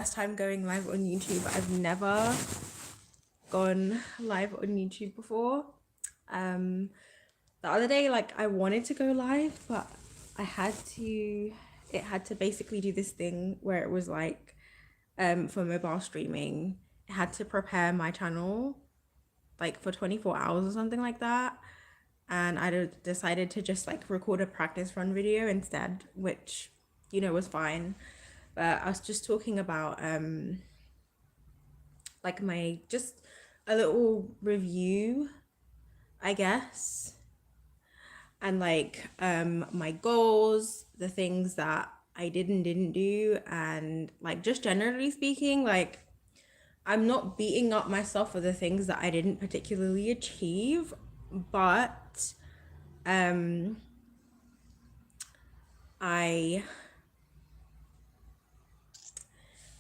First time going live on YouTube. I've never gone live on YouTube before. The other day, like, I wanted to go live, but I had to, it had to basically do this thing where it was like, for mobile streaming, it had to prepare my channel like for 24 hours or something like that. And I decided to just like record a practice run video instead, which, was fine. But I was just talking about like my just a little review, I guess, and like my goals, the things that I didn't do, and like just generally speaking, like I'm not beating up myself for the things that I didn't particularly achieve, but um I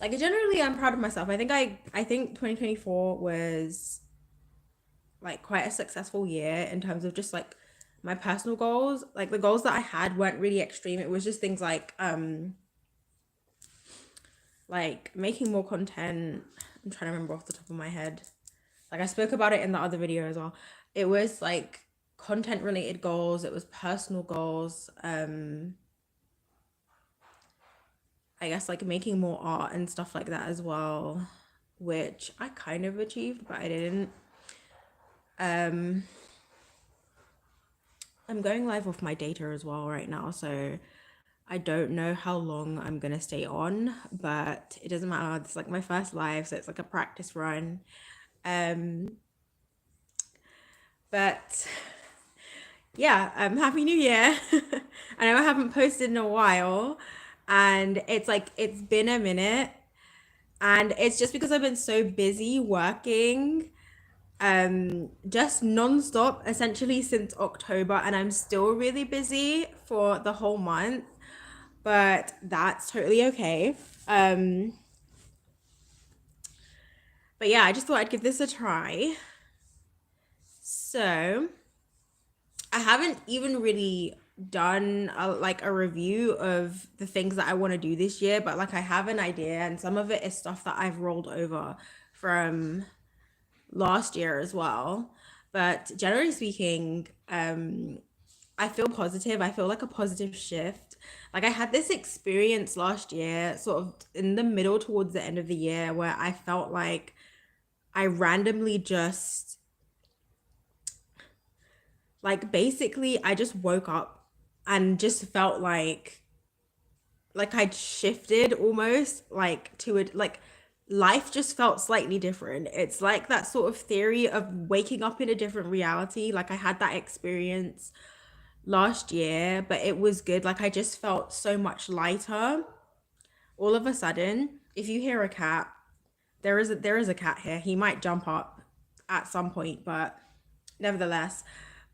like generally I'm proud of myself. I think 2024 was like quite a successful year in terms of just like my personal goals. Like the goals that I had weren't really extreme. It was just things like making more content. I'm trying to remember off the top of my head. Like I spoke about it in the other video as well. It was like content related goals, it was personal goals. I guess like making more art and stuff like that as well, which I kind of achieved, but I didn't. Um I'm going live off my data as well right now, so I don't know how long I'm gonna stay on, but it doesn't matter. It's like my first live, so it's like a practice run. Um, but yeah, Happy New Year. I know I haven't posted in a while, and it's like it's been a minute, and it's just because I've been so busy working just non-stop essentially since October, and I'm still really busy for the whole month, but that's totally okay. But yeah, I just thought I'd give this a try. So I haven't even really done like a review of the things that I want to do this year, but like I have an idea, and some of it is stuff that I've rolled over from last year as well. But generally speaking, I feel positive. I feel like a positive shift. Like I had this experience last year, sort of in the middle towards the end of the year, where I felt like I randomly just like basically I just woke up and just felt like I'd shifted almost like to it, like life just felt slightly different. It's like that sort of theory of waking up in a different reality. Like I had that experience last year, but it was good. Like I just felt so much lighter all of a sudden. If you hear a cat, there is a cat here. He might jump up at some point, but nevertheless,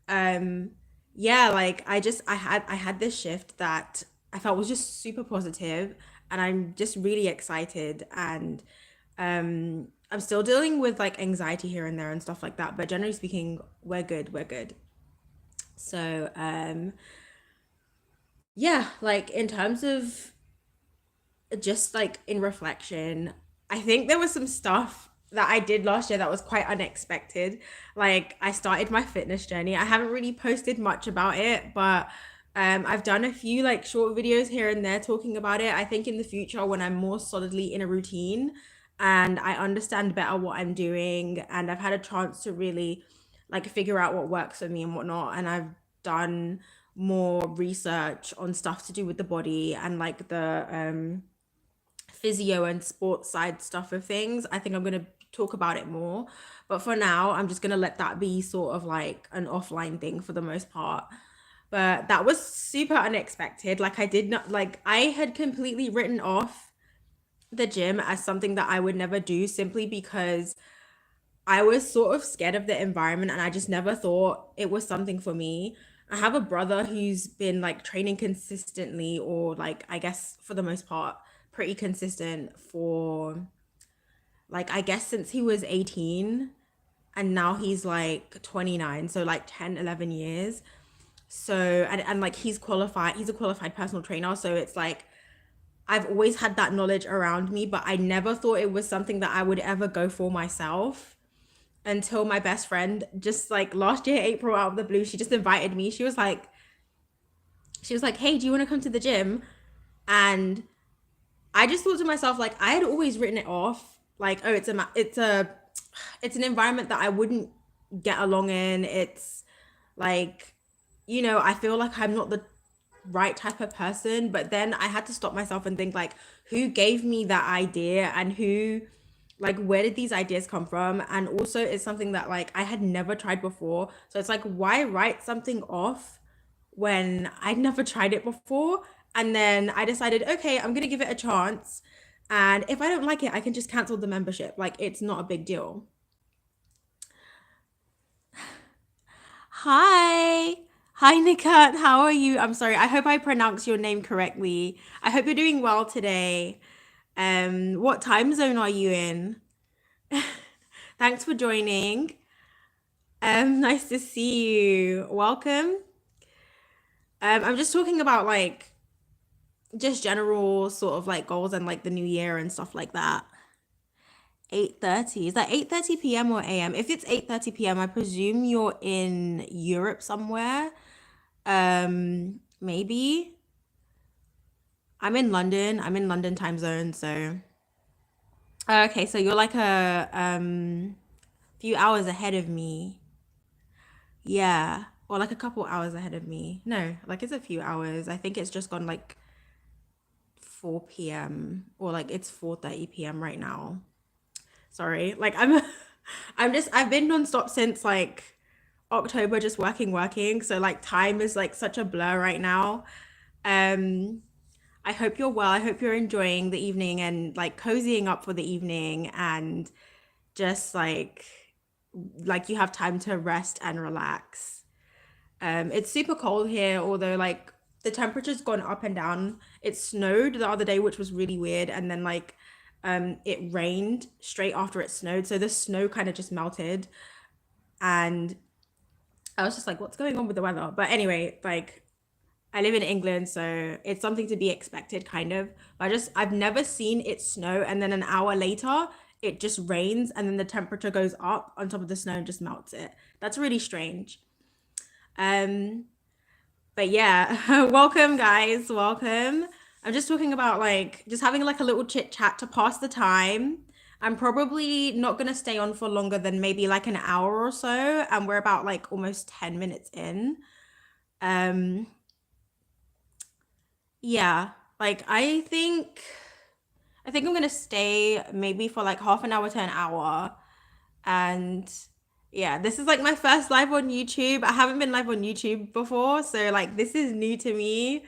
um yeah, like I had this shift that I felt was just super positive, and I'm just really excited, and I'm still dealing with like anxiety here and there and stuff like that, but generally speaking, we're good. So yeah, like in terms of just like in reflection, I think there was some stuff that I did last year that was quite unexpected. Like I started my fitness journey. I haven't really posted much about it, but I've done a few like short videos here and there talking about it. I think in the future, when I'm more solidly in a routine and I understand better what I'm doing, and I've had a chance to really like figure out what works for me and whatnot, and I've done more research on stuff to do with the body and like the physio and sports side stuff of things, I think I'm going to talk about it more. But for now, I'm just going to let that be sort of like an offline thing for the most part. But that was super unexpected. Like, I did not, like, I had completely written off the gym as something that I would never do simply because I was sort of scared of the environment, and I just never thought it was something for me. I have a brother who's been like training consistently, or like, I guess for the most part, pretty consistent for like, I guess since he was 18, and now he's like 29. So like 10, 11 years. So, and like he's qualified, he's a qualified personal trainer. So it's like, I've always had that knowledge around me, but I never thought it was something that I would ever go for myself until my best friend just like last year, April, out of the blue, she just invited me. She was like, hey, do you want to come to the gym? And I just thought to myself, like, I had always written it off, like, oh, it's an environment that I wouldn't get along in. It's like, I feel like I'm not the right type of person. But then I had to stop myself and think, like, who gave me that idea, and where did these ideas come from? And also, it's something that like I had never tried before. So it's like, why write something off when I'd never tried it before? And then I decided, okay, I'm gonna give it a chance. And if I don't like it, I can just cancel the membership. Like, it's not a big deal. Hi. Hi, Nikat. How are you? I'm sorry. I hope I pronounced your name correctly. I hope you're doing well today. What time zone are you in? Thanks for joining. Nice to see you. Welcome. I'm just talking about like just general sort of like goals and like the new year and stuff like that. 8:30. Is that 8:30 p.m. or a.m.? If it's 8:30 p.m., I presume you're in Europe somewhere. Maybe. I'm in London. I'm in London time zone, so okay, so you're like a few hours ahead of me. Yeah. Or like a couple hours ahead of me. No, like it's a few hours. I think it's just gone like 4 p.m. or like it's 4:30 p.m. right now. Sorry. Like I've been nonstop since like October, just working. So like time is like such a blur right now. Um I hope you're well. I hope you're enjoying the evening and like cozying up for the evening, and just like you have time to rest and relax. It's super cold here, although like the temperature's gone up and down. It snowed the other day, which was really weird, and then like it rained straight after it snowed. So the snow kind of just melted, and I was just like, what's going on with the weather? But anyway, like I live in England, so it's something to be expected, kind of. I've never seen it snow and then an hour later it just rains and then the temperature goes up on top of the snow and just melts it. That's really strange. Um, but yeah, welcome guys, welcome. I'm just talking about like just having like a little chit chat to pass the time. I'm probably not gonna stay on for longer than maybe like an hour or so, and we're about like almost 10 minutes in. Um, yeah, like I think I'm gonna stay maybe for like half an hour to an hour. And yeah, this is like my first live on YouTube. I haven't been live on YouTube before, so like this is new to me.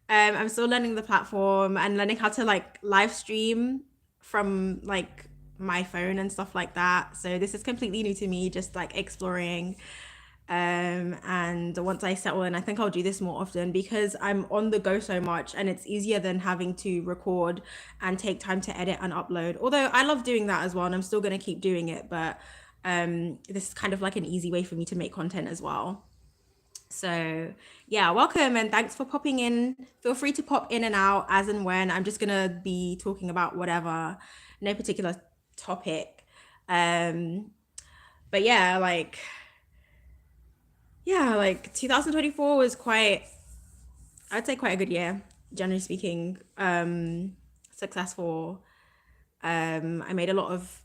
I'm still learning the platform and learning how to like live stream from like my phone and stuff like that. So this is completely new to me, just like exploring. And once I settle in, I think I'll do this more often because I'm on the go so much, and it's easier than having to record and take time to edit and upload. Although I love doing that as well, and I'm still going to keep doing it, but this is kind of like an easy way for me to make content as well. So, yeah, welcome and thanks for popping in. Feel free to pop in and out as and when. I'm just gonna be talking about whatever, no particular topic. Um, but like 2024 was I'd say quite a good year, generally speaking. Successful. I made a lot of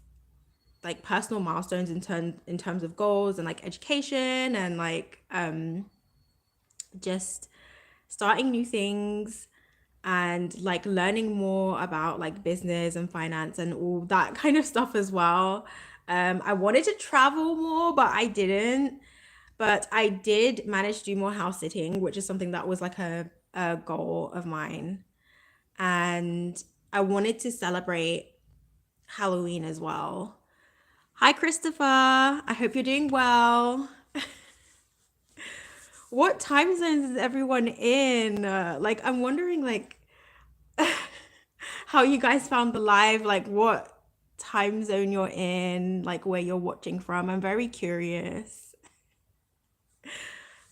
like personal milestones in terms of goals and like education and like just starting new things and like learning more about like business and finance and all that kind of stuff as well. I wanted to travel more, but I didn't. But I did manage to do more house sitting, which is something that was like a goal of mine. And I wanted to celebrate Halloween as well. Hi, Christopher. I hope you're doing well. What time zones is everyone in? Like, I'm wondering, like, how you guys found the live, like, what time zone you're in, like, where you're watching from. I'm very curious.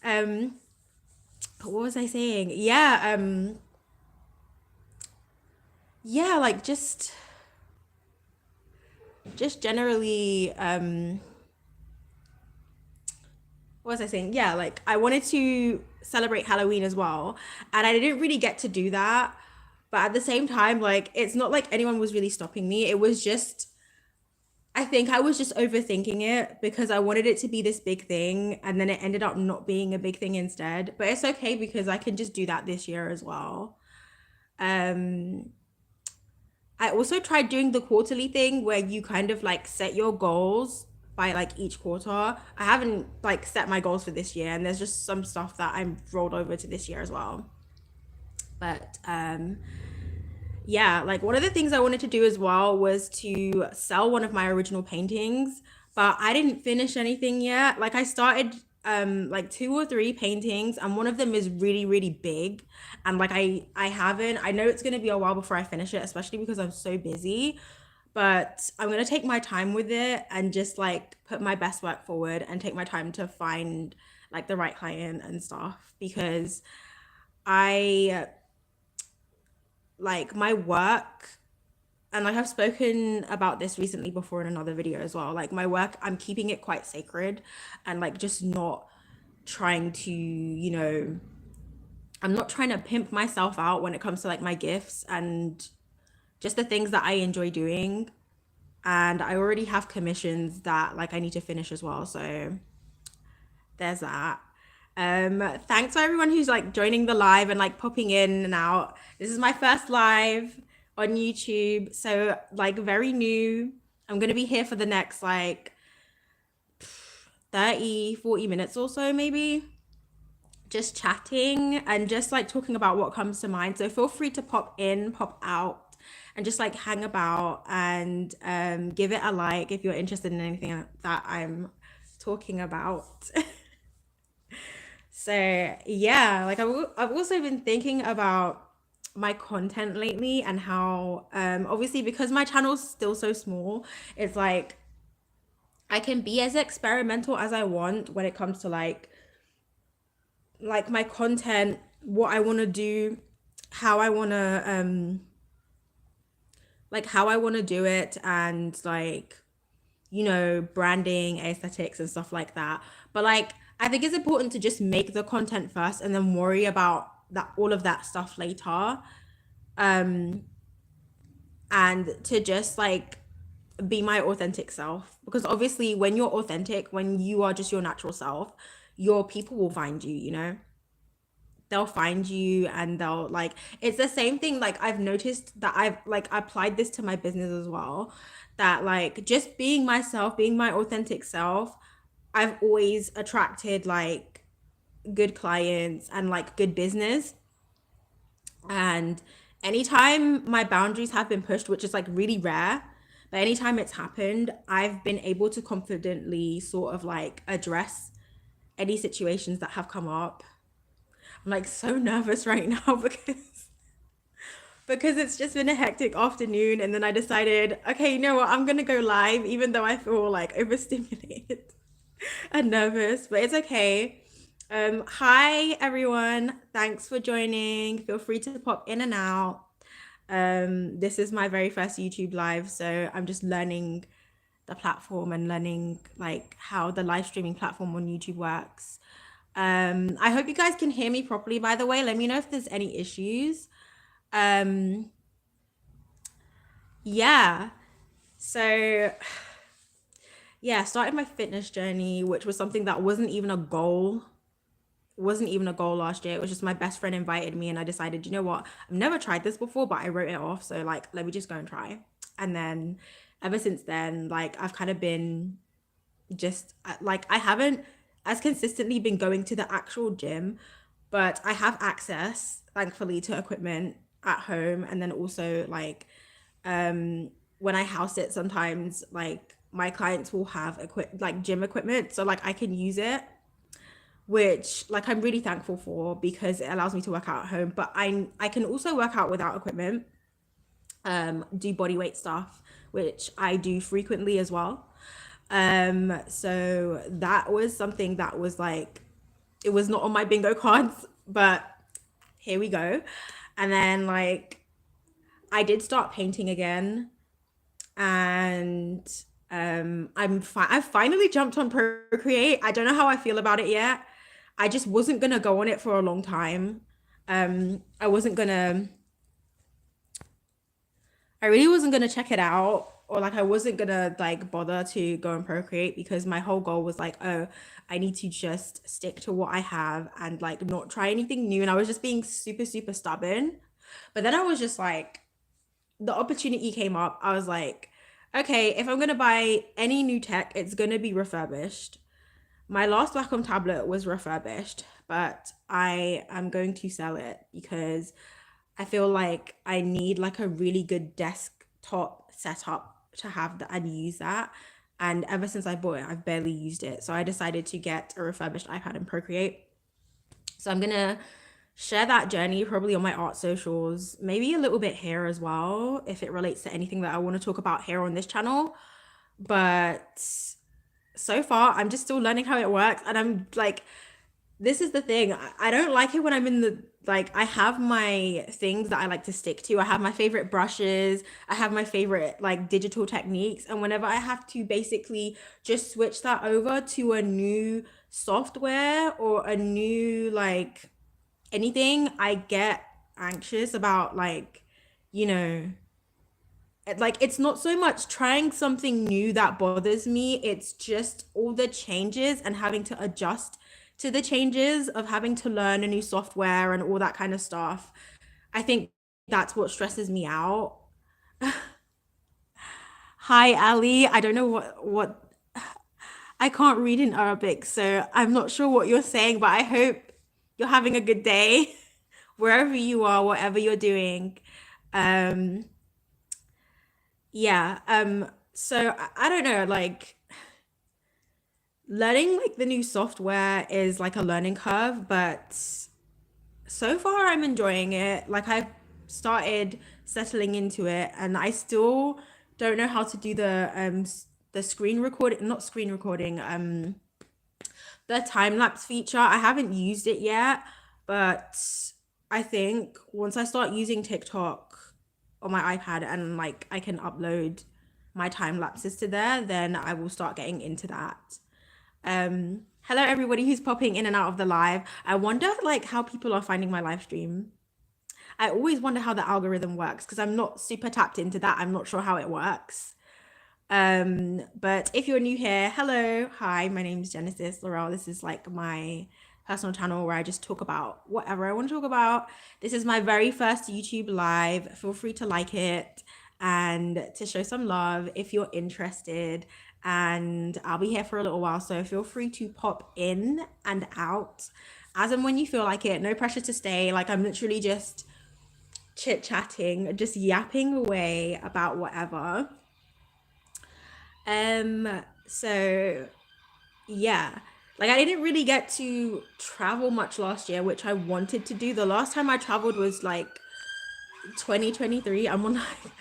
Um, what was I saying? Yeah, yeah, like just generally, what was I saying? Yeah, like I wanted to celebrate Halloween as well, and I didn't really get to do that. But at the same time, like it's not like anyone was really stopping me. It was just, I think I was just overthinking it because I wanted it to be this big thing, and then it ended up not being a big thing instead. But it's okay because I can just do that this year as well. Um, I also tried doing the quarterly thing where you kind of like set your goals by like each quarter. I haven't like set my goals for this year, and there's just some stuff that I'm rolled over to this year as well. But yeah, like one of the things I wanted to do as well was to sell one of my original paintings, but I didn't finish anything yet. Like I started like two or three paintings, and one of them is really really big, and like I haven't, I know it's going to be a while before I finish it, especially because I'm so busy, but I'm going to take my time with it and just like put my best work forward and take my time to find like the right client and stuff, because I like my work, and like I've spoken about this recently before in another video as well, like my work, I'm keeping it quite sacred, and like just not trying to, I'm not trying to pimp myself out when it comes to like my gifts and just the things that I enjoy doing. And I already have commissions that like I need to finish as well, so there's that. Thanks for everyone who's like joining the live and like popping in and out. This is my first live on YouTube, so like very new. I'm gonna be here for the next like 30-40 minutes or so, maybe just chatting and just like talking about what comes to mind. So feel free to pop in, pop out, and just like hang about and give it a like if you're interested in anything that I'm talking about. So yeah, like I've also been thinking about my content lately and how obviously because my channel's still so small, it's like I can be as experimental as I want when it comes to like my content, what I want to do, how I want to how I want to do it, and like branding, aesthetics and stuff like that. But like I think it's important to just make the content first and then worry about that, all of that stuff later. um and to just like be my authentic self, because obviously when you're authentic, when you are just your natural self, your people will find you, they'll find you, and they'll like, it's the same thing, like I've noticed that I've like applied this to my business as well, that like just being myself, being my authentic self, I've always attracted like good clients and like good business. And anytime my boundaries have been pushed, which is like really rare, but anytime it's happened, I've been able to confidently sort of like address any situations that have come up. I'm like so nervous right now because it's just been a hectic afternoon, and then I decided, okay, you know what, I'm gonna go live even though I feel like overstimulated and nervous, but it's okay. Hi everyone, thanks for joining. Feel free to pop in and out. This is my very first YouTube live, so I'm just learning the platform and learning like how the live streaming platform on YouTube works. I hope you guys can hear me properly, by the way. Let me know if there's any issues. Um, yeah. So yeah, started my fitness journey, which was something that wasn't even a goal last year. It was just my best friend invited me, and I decided, you know what, I've never tried this before, but I wrote it off, so like let me just go and try. And then ever since then, like I've kind of been just like, I haven't as consistently been going to the actual gym, but I have access thankfully to equipment at home. And then also like when I house it, sometimes like my clients will have like gym equipment, so like I can use it, which like I'm really thankful for because it allows me to work out at home. But I can also work out without equipment, do body weight stuff, which I do frequently as well. So that was something that was like, it was not on my bingo cards, but here we go. And then like I did start painting again, and I've finally jumped on Procreate. I don't know how I feel about it yet. I just wasn't gonna go on it for a long time. I wasn't gonna I really wasn't gonna check it out, or like I wasn't gonna like bother to go and Procreate, because my whole goal was like, oh, I need to just stick to what I have and like not try anything new. And I was just being super, super stubborn. But then I was just like, the opportunity came up. I was like, okay, if I'm gonna buy any new tech, it's gonna be refurbished. My last Wacom tablet was refurbished, but I am going to sell it because I feel like I need like a really good desktop setup to have that and use that. And ever since I bought it, I've barely used it. So I decided to get a refurbished iPad and Procreate. So I'm gonna share that journey probably on my art socials, maybe a little bit here as well, if it relates to anything that I want to talk about here on this channel. But so far, I'm just still learning how it works. And I'm like, this is the thing. I don't like it when I'm in the like I have my things that I like to stick to. I have my favorite brushes. I have my favorite like digital techniques. And whenever I have to basically just switch that over to a new software or a new like anything, I get anxious about like, you know, like it's not so much trying something new that bothers me. It's just all the changes and having to adjust to the changes of having to learn a new software and all that kind of stuff. I think that's what stresses me out. Hi, Ali. I don't know what I can't read in Arabic, so I'm not sure what you're saying, but I hope you're having a good day wherever you are, whatever you're doing. Um, yeah. So I don't know, like learning like the new software is like a learning curve, but so far I'm enjoying it. Like I've started settling into it, and I still don't know how to do the screen recording, not screen recording, the time lapse feature. I haven't used it yet, but I think once I start using TikTok on my iPad and like I can upload my time lapses to there, then I will start getting into that. Hello everybody who's popping in and out of the live. I wonder like how people are finding my live stream. I always wonder how the algorithm works because I'm not super tapped into that. I'm not sure how it works. But if you're new here, hello, hi, my name's Genesis Laurel. This is like my personal channel where I just talk about whatever I want to talk about. This is my very first YouTube live. Feel free to like it and to show some love if you're interested. And I'll be here for a little while, so feel free to pop in and out as and when you feel like it. No pressure to stay. Like I'm literally just chit chatting, just yapping away about whatever. So yeah, like I didn't really get to travel much last year, which I wanted to do. The last time I traveled was like 2023. I'm on like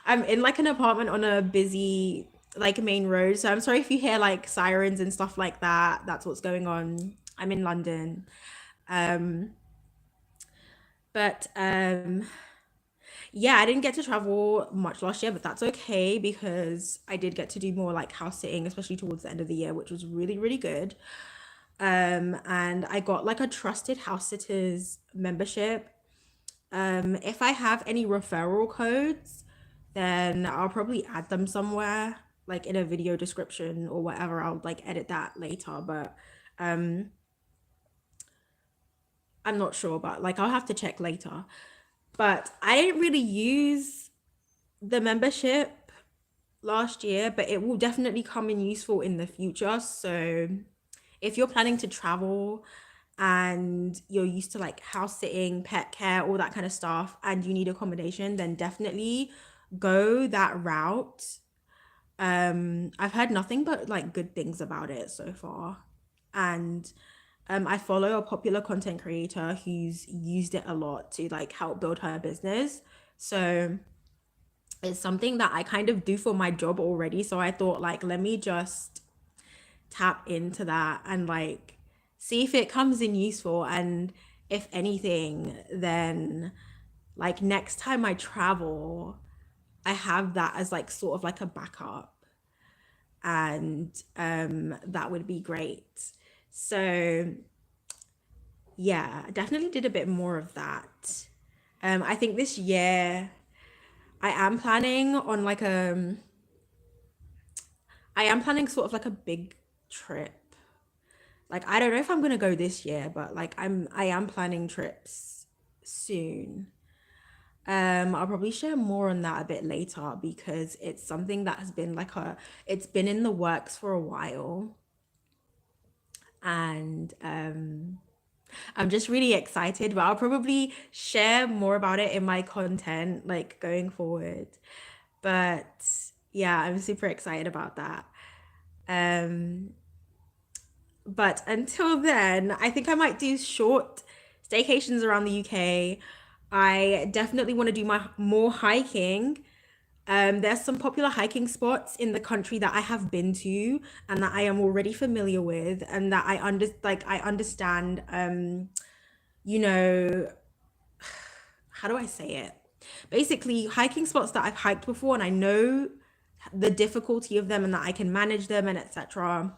I'm in like an apartment on a busy like main road. So I'm sorry if you hear like sirens and stuff like that. That's what's going on. I'm in London. Um but yeah, I didn't get to travel much last year, but that's okay because I did get to do more like house sitting, especially towards the end of the year, which was really, really good. And I got like a trusted house sitters membership. If I have any referral codes, then I'll probably add them somewhere, like in a video description or whatever. I'll like edit that later, but um, I'm not sure, but like I'll have to check later. But I didn't really use the membership last year, but it will definitely come in useful in the future. So if you're planning to travel and you're used to like house sitting, pet care, all that kind of stuff, and you need accommodation, then definitely go that route. I've heard nothing but like good things about it so far. And I follow a popular content creator who's used it a lot to like help build her business. So it's something that I kind of do for my job already. So I thought like let me just tap into that and like see if it comes in useful, and if anything then like next time I travel, I have that as like sort of like a backup, and that would be great. So yeah, I definitely did a bit more of that. I think this year I am planning on like I am planning sort of like a big trip. Like I don't know if I'm gonna go this year, but like I am planning trips soon. I'll probably share more on that a bit later because it's something that has been like it's been in the works for a while. And I'm just really excited, but I'll probably share more about it in my content like going forward. But yeah, I'm super excited about that. Um, but until then, I think I might do short staycations around the UK. I definitely want to do my more hiking. There's some popular hiking spots in the country that I have been to and that I am already familiar with, and that I understand you know, how do I say it? Basically, hiking spots that I've hiked before and I know the difficulty of them and that I can manage them and etc.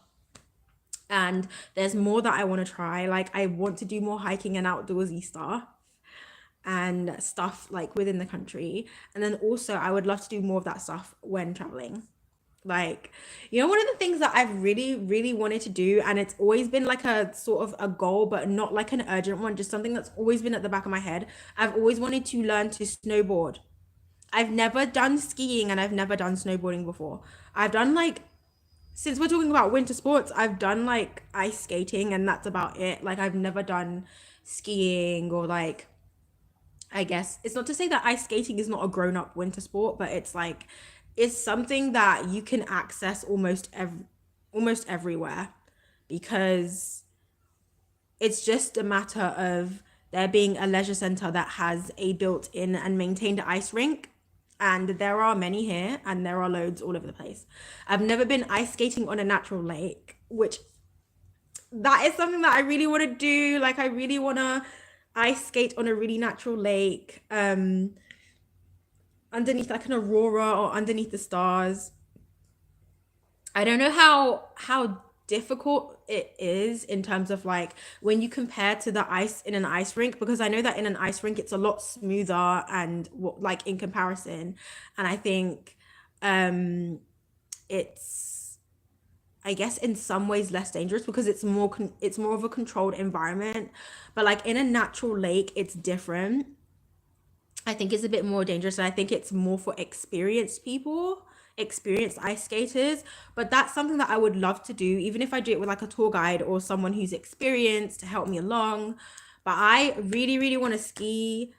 And there's more that I want to try. Like I want to do more hiking and outdoorsy stuff and stuff like within the country. And then also I would love to do more of that stuff when traveling. Like, one of the things that I've really, really wanted to do, and it's always been like a sort of a goal, but not like an urgent one, just something that's always been at the back of my head. I've always wanted to learn to snowboard. I've never done skiing and I've never done snowboarding before. I've done like, since we're talking about winter sports, I've done like ice skating and that's about it. Like, I've never done skiing or like, I guess it's not to say that ice skating is not a grown up winter sport, but it's like it's something that you can access almost everywhere because it's just a matter of there being a leisure center that has a built-in and maintained ice rink. And there are many here and there are loads all over the place. I've never been ice skating on a natural lake, which that is something that I really want to do. Like I really want to ice skate on a really natural lake, underneath like an aurora or underneath the stars. I don't know how difficult it is in terms of like when you compare to the ice in an ice rink, because I know that in an ice rink it's a lot smoother and like in comparison, and I think it's, I guess in some ways less dangerous because it's more of a controlled environment. But like in a natural lake it's different. I think it's a bit more dangerous, and I think it's more for experienced people, experienced ice skaters. But that's something that I would love to do, even if I do it with like a tour guide or someone who's experienced to help me along. But I really, really want to ski.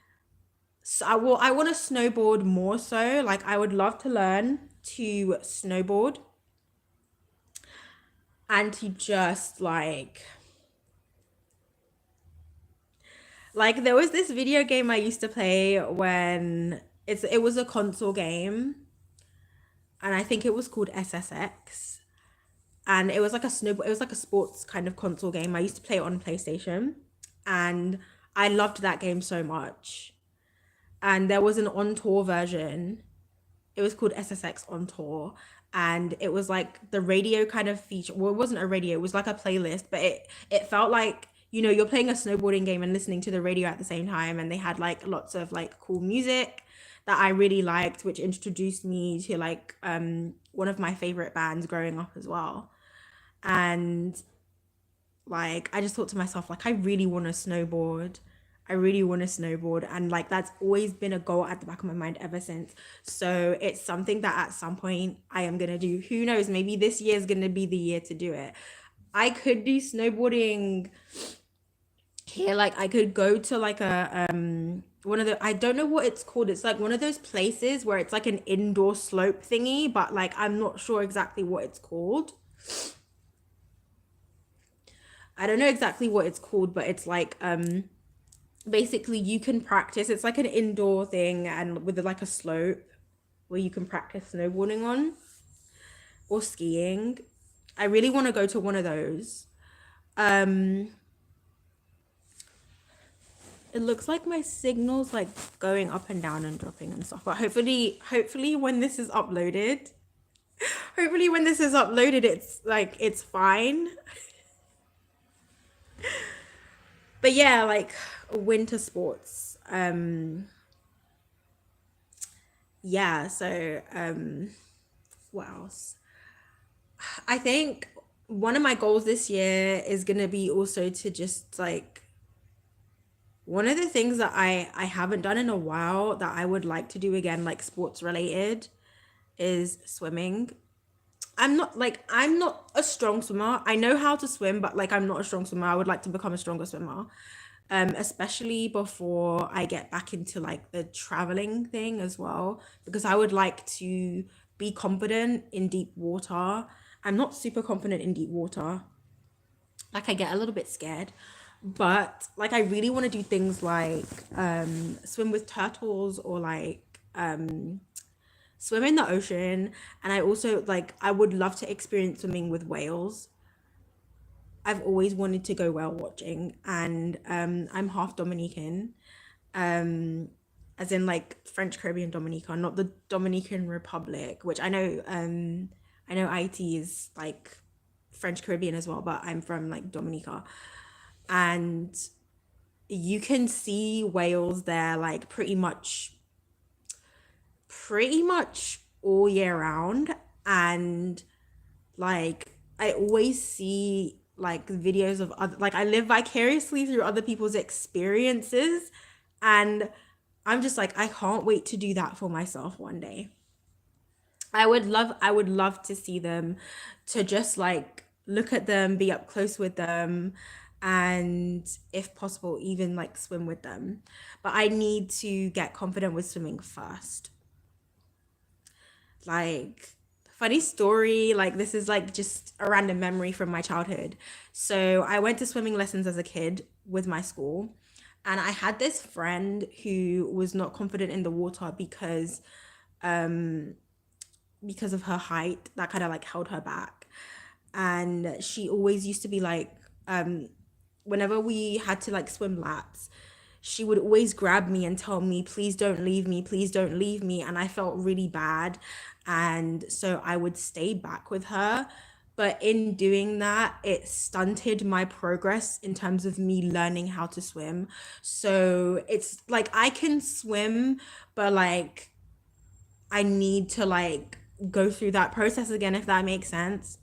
So I want to snowboard more so. Like I would love to learn to snowboard and to just like there was this video game I used to play when it was a console game, and I think it was called SSX, and it was like it was like a sports kind of console game. I used to play it on PlayStation, and I loved that game so much. And there was an on tour version. It was called SSX on tour, and it was like the radio kind of feature. Well, it wasn't a radio, it was like a playlist, but it felt like you're playing a snowboarding game and listening to the radio at the same time, and they had like lots of like cool music that I really liked, which introduced me to like one of my favorite bands growing up as well. And like I just thought to myself, like I really want to snowboard. I really want to snowboard, and like that's always been a goal at the back of my mind ever since. So it's something that at some point I am gonna do. Who knows, maybe this year is gonna be the year to do it. I could do snowboarding here. Like I could go to like a one of the, I don't know what it's called, it's like one of those places where it's like an indoor slope thingy, but like I'm not sure exactly what it's called. I don't know exactly what it's called, but it's like basically you can practice. It's like an indoor thing and with like a slope where you can practice snowboarding on or skiing. I really want to go to one of those. Um It looks like my signal's like going up and down and dropping and stuff. But hopefully when this is uploaded, it's like it's fine. But yeah, like winter sports. Yeah, so what else? I think one of my goals this year is gonna be also to just like one of the things that I haven't done in a while that I would like to do again, like sports related, is swimming. I'm not a strong swimmer. I know how to swim, but like I'm not a strong swimmer. I would like to become a stronger swimmer. Especially before I get back into like the traveling thing as well, because I would like to be confident in deep water. I'm not super confident in deep water. Like I get a little bit scared, but like I really want to do things like swim with turtles or like swim in the ocean. And I also like I would love to experience swimming with whales. I've always wanted to go whale watching, and I'm half Dominican, um, as in like French Caribbean Dominica, not the Dominican Republic, which I know IT is like French Caribbean as well, but I'm from like Dominica, and you can see whales there like pretty much all year round. And like I always see like videos of other, like I live vicariously through other people's experiences, and I'm just like I can't wait to do that for myself one day. I would love to see them, to just like look at them, be up close with them, and if possible even like swim with them. But I need to get confident with swimming first. Like, funny story, like this is like just a random memory from my childhood. So I went to swimming lessons as a kid with my school, and I had this friend who was not confident in the water um because of her height, that kind of like held her back. And she always used to be like, whenever we had to like swim laps, she would always grab me and tell me, please don't leave me, please don't leave me. And I felt really bad. And so I would stay back with her. But in doing that, it stunted my progress in terms of me learning how to swim. So it's like I can swim, but like I need to like go through that process again, if that makes sense.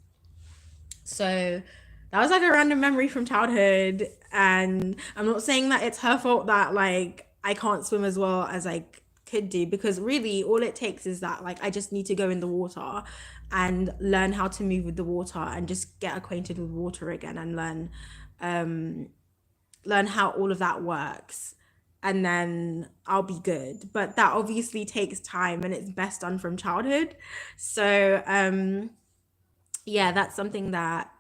So that was like a random memory from childhood. And I'm not saying that it's her fault that like I can't swim as well as I could do, because really all it takes is that like I just need to go in the water and learn how to move with the water and just get acquainted with water again, and um learn how all of that works, and then I'll be good. But that obviously takes time, and it's best done from childhood. So yeah, that's something that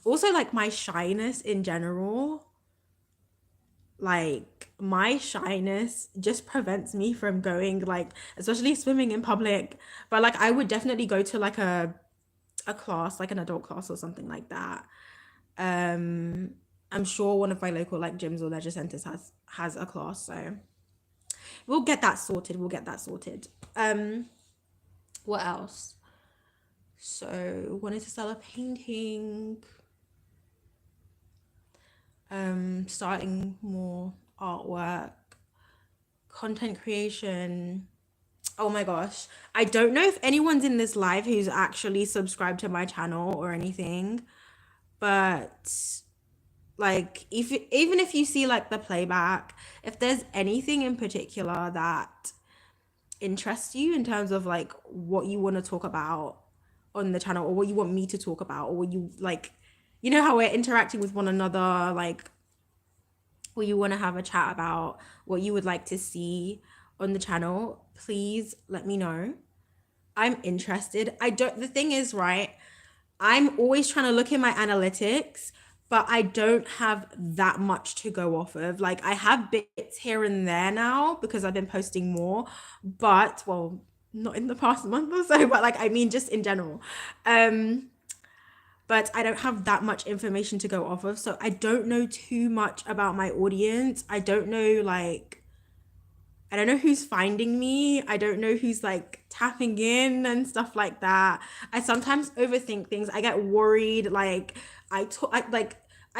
also like my shyness in general, like my shyness just prevents me from going like, especially swimming in public. But like I would definitely go to like a class, like an adult class or something like that. um I'm sure one of my local like gyms or leisure centers has a class, so we'll get that sorted. Um what else? So wanted to start a painting, starting more artwork, content creation. Oh my gosh, I don't know if anyone's in this live who's actually subscribed to my channel or anything, but like if even if you see like the playback, if there's anything in particular that interests you in terms of like what you want to talk about on the channel, or what you want me to talk about, or what you like, you know how we're interacting with one another, like what you want to have a chat about, what you would like to see on the channel, please let me know. I'm interested. I don't, the thing is, right, I'm always trying to look in my analytics, but I don't have that much to go off of. Like I have bits here and there now because I've been posting more, but well, not in the past month or so, but like I mean just in general. Um but I don't have that much information to go off of. So I don't know too much about my audience. I don't know who's finding me. I don't know who's like tapping in and stuff like that. I sometimes overthink things. I get worried. Like I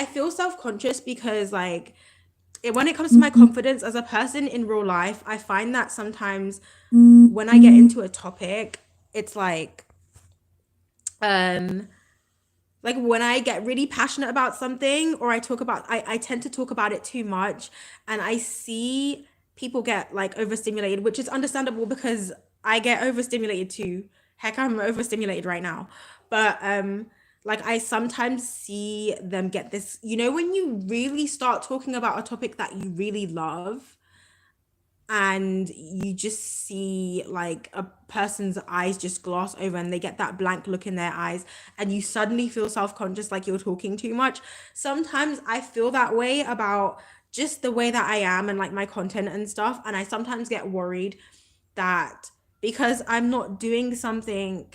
feel self-conscious because when it comes to my confidence as a person in real life, I find that sometimes when I get into a topic, it's um like when I get really passionate about something, or I tend to talk about it too much, and I see people get like overstimulated, which is understandable because I get overstimulated too. Heck, I'm overstimulated right now. But like I sometimes see them get this, when you really start talking about a topic that you really love, and you just see like a person's eyes just gloss over and they get that blank look in their eyes, and you suddenly feel self-conscious, like you're talking too much. Sometimes I feel that way about just the way that I am and like my content and stuff, and I sometimes get worried that because I'm not doing something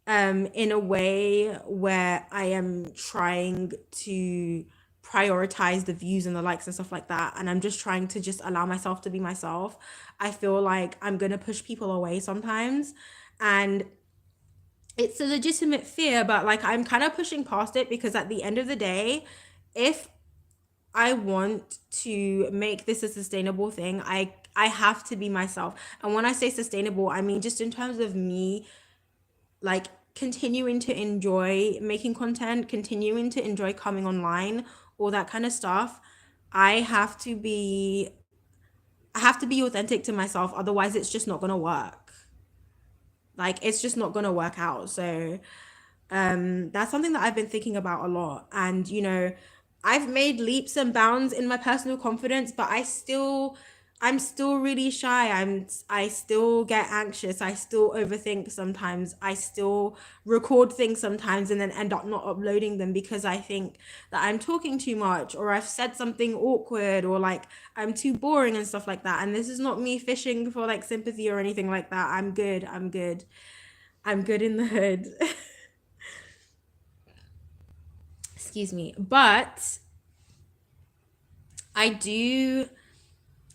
in a way where I am trying to prioritize the views and the likes and stuff like that, and I'm just trying to just allow myself to be myself, I feel like I'm gonna push people away sometimes. And it's a legitimate fear, but like I'm kind of pushing past it, because at the end of the day, if I want to make this a sustainable thing, I have to be myself. And when I say sustainable, I mean just in terms of me, like continuing to enjoy making content, continuing to enjoy coming online, all that kind of stuff. I have to be I have to be authentic to myself, otherwise it's just not going to work. Like it's just not going to work out. So that's something that I've been thinking about a lot. And I've made leaps and bounds in my personal confidence, but I'm still really shy. I still get anxious. I still overthink sometimes. I still record things sometimes and then end up not uploading them because I think that I'm talking too much, or I've said something awkward, or like I'm too boring and stuff like that. And this is not me fishing for like sympathy or anything like that. I'm good. I'm good. I'm good in the hood. Excuse me. But I do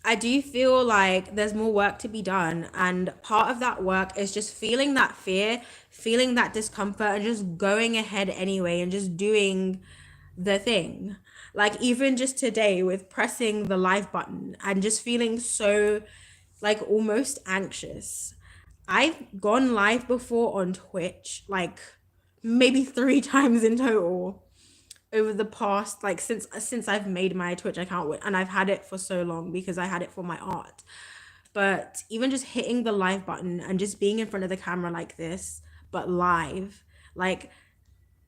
I do feel like there's more work to be done, and part of that work is just feeling that fear, feeling that discomfort, and just going ahead anyway and just doing the thing. Like even just today with pressing the live button and just feeling so like almost anxious. I've gone live before on Twitch, like maybe 3 times in total over the past, like since I've made my Twitch account, and I've had it for so long because I had it for my art. But even just hitting the live button and just being in front of the camera like this, but live, like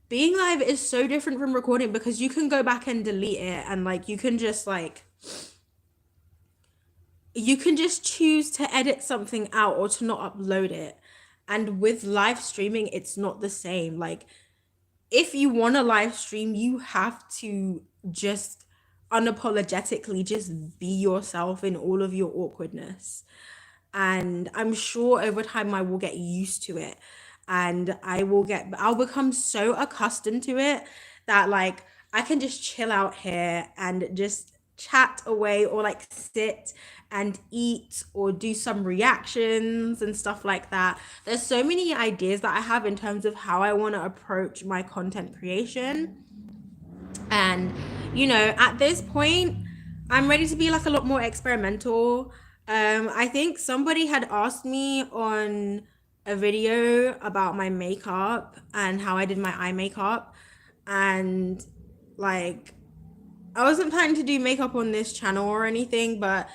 being live is so different from recording, because you can go back and delete it, and like you can just choose to edit something out or to not upload it. And with live streaming, it's not the same. Like if you want to live stream, you have to just unapologetically just be yourself in all of your awkwardness. And I'm sure over time I will get used to it, and I'll become so accustomed to it that like I can just chill out here and just chat away, or like sit and eat or do some reactions and stuff like that. There's so many ideas that I have in terms of how I want to approach my content creation. And at this point, I'm ready to be like a lot more experimental. I think somebody had asked me on a video about my makeup and how I did my eye makeup, and like I wasn't planning to do makeup on this channel or anything, but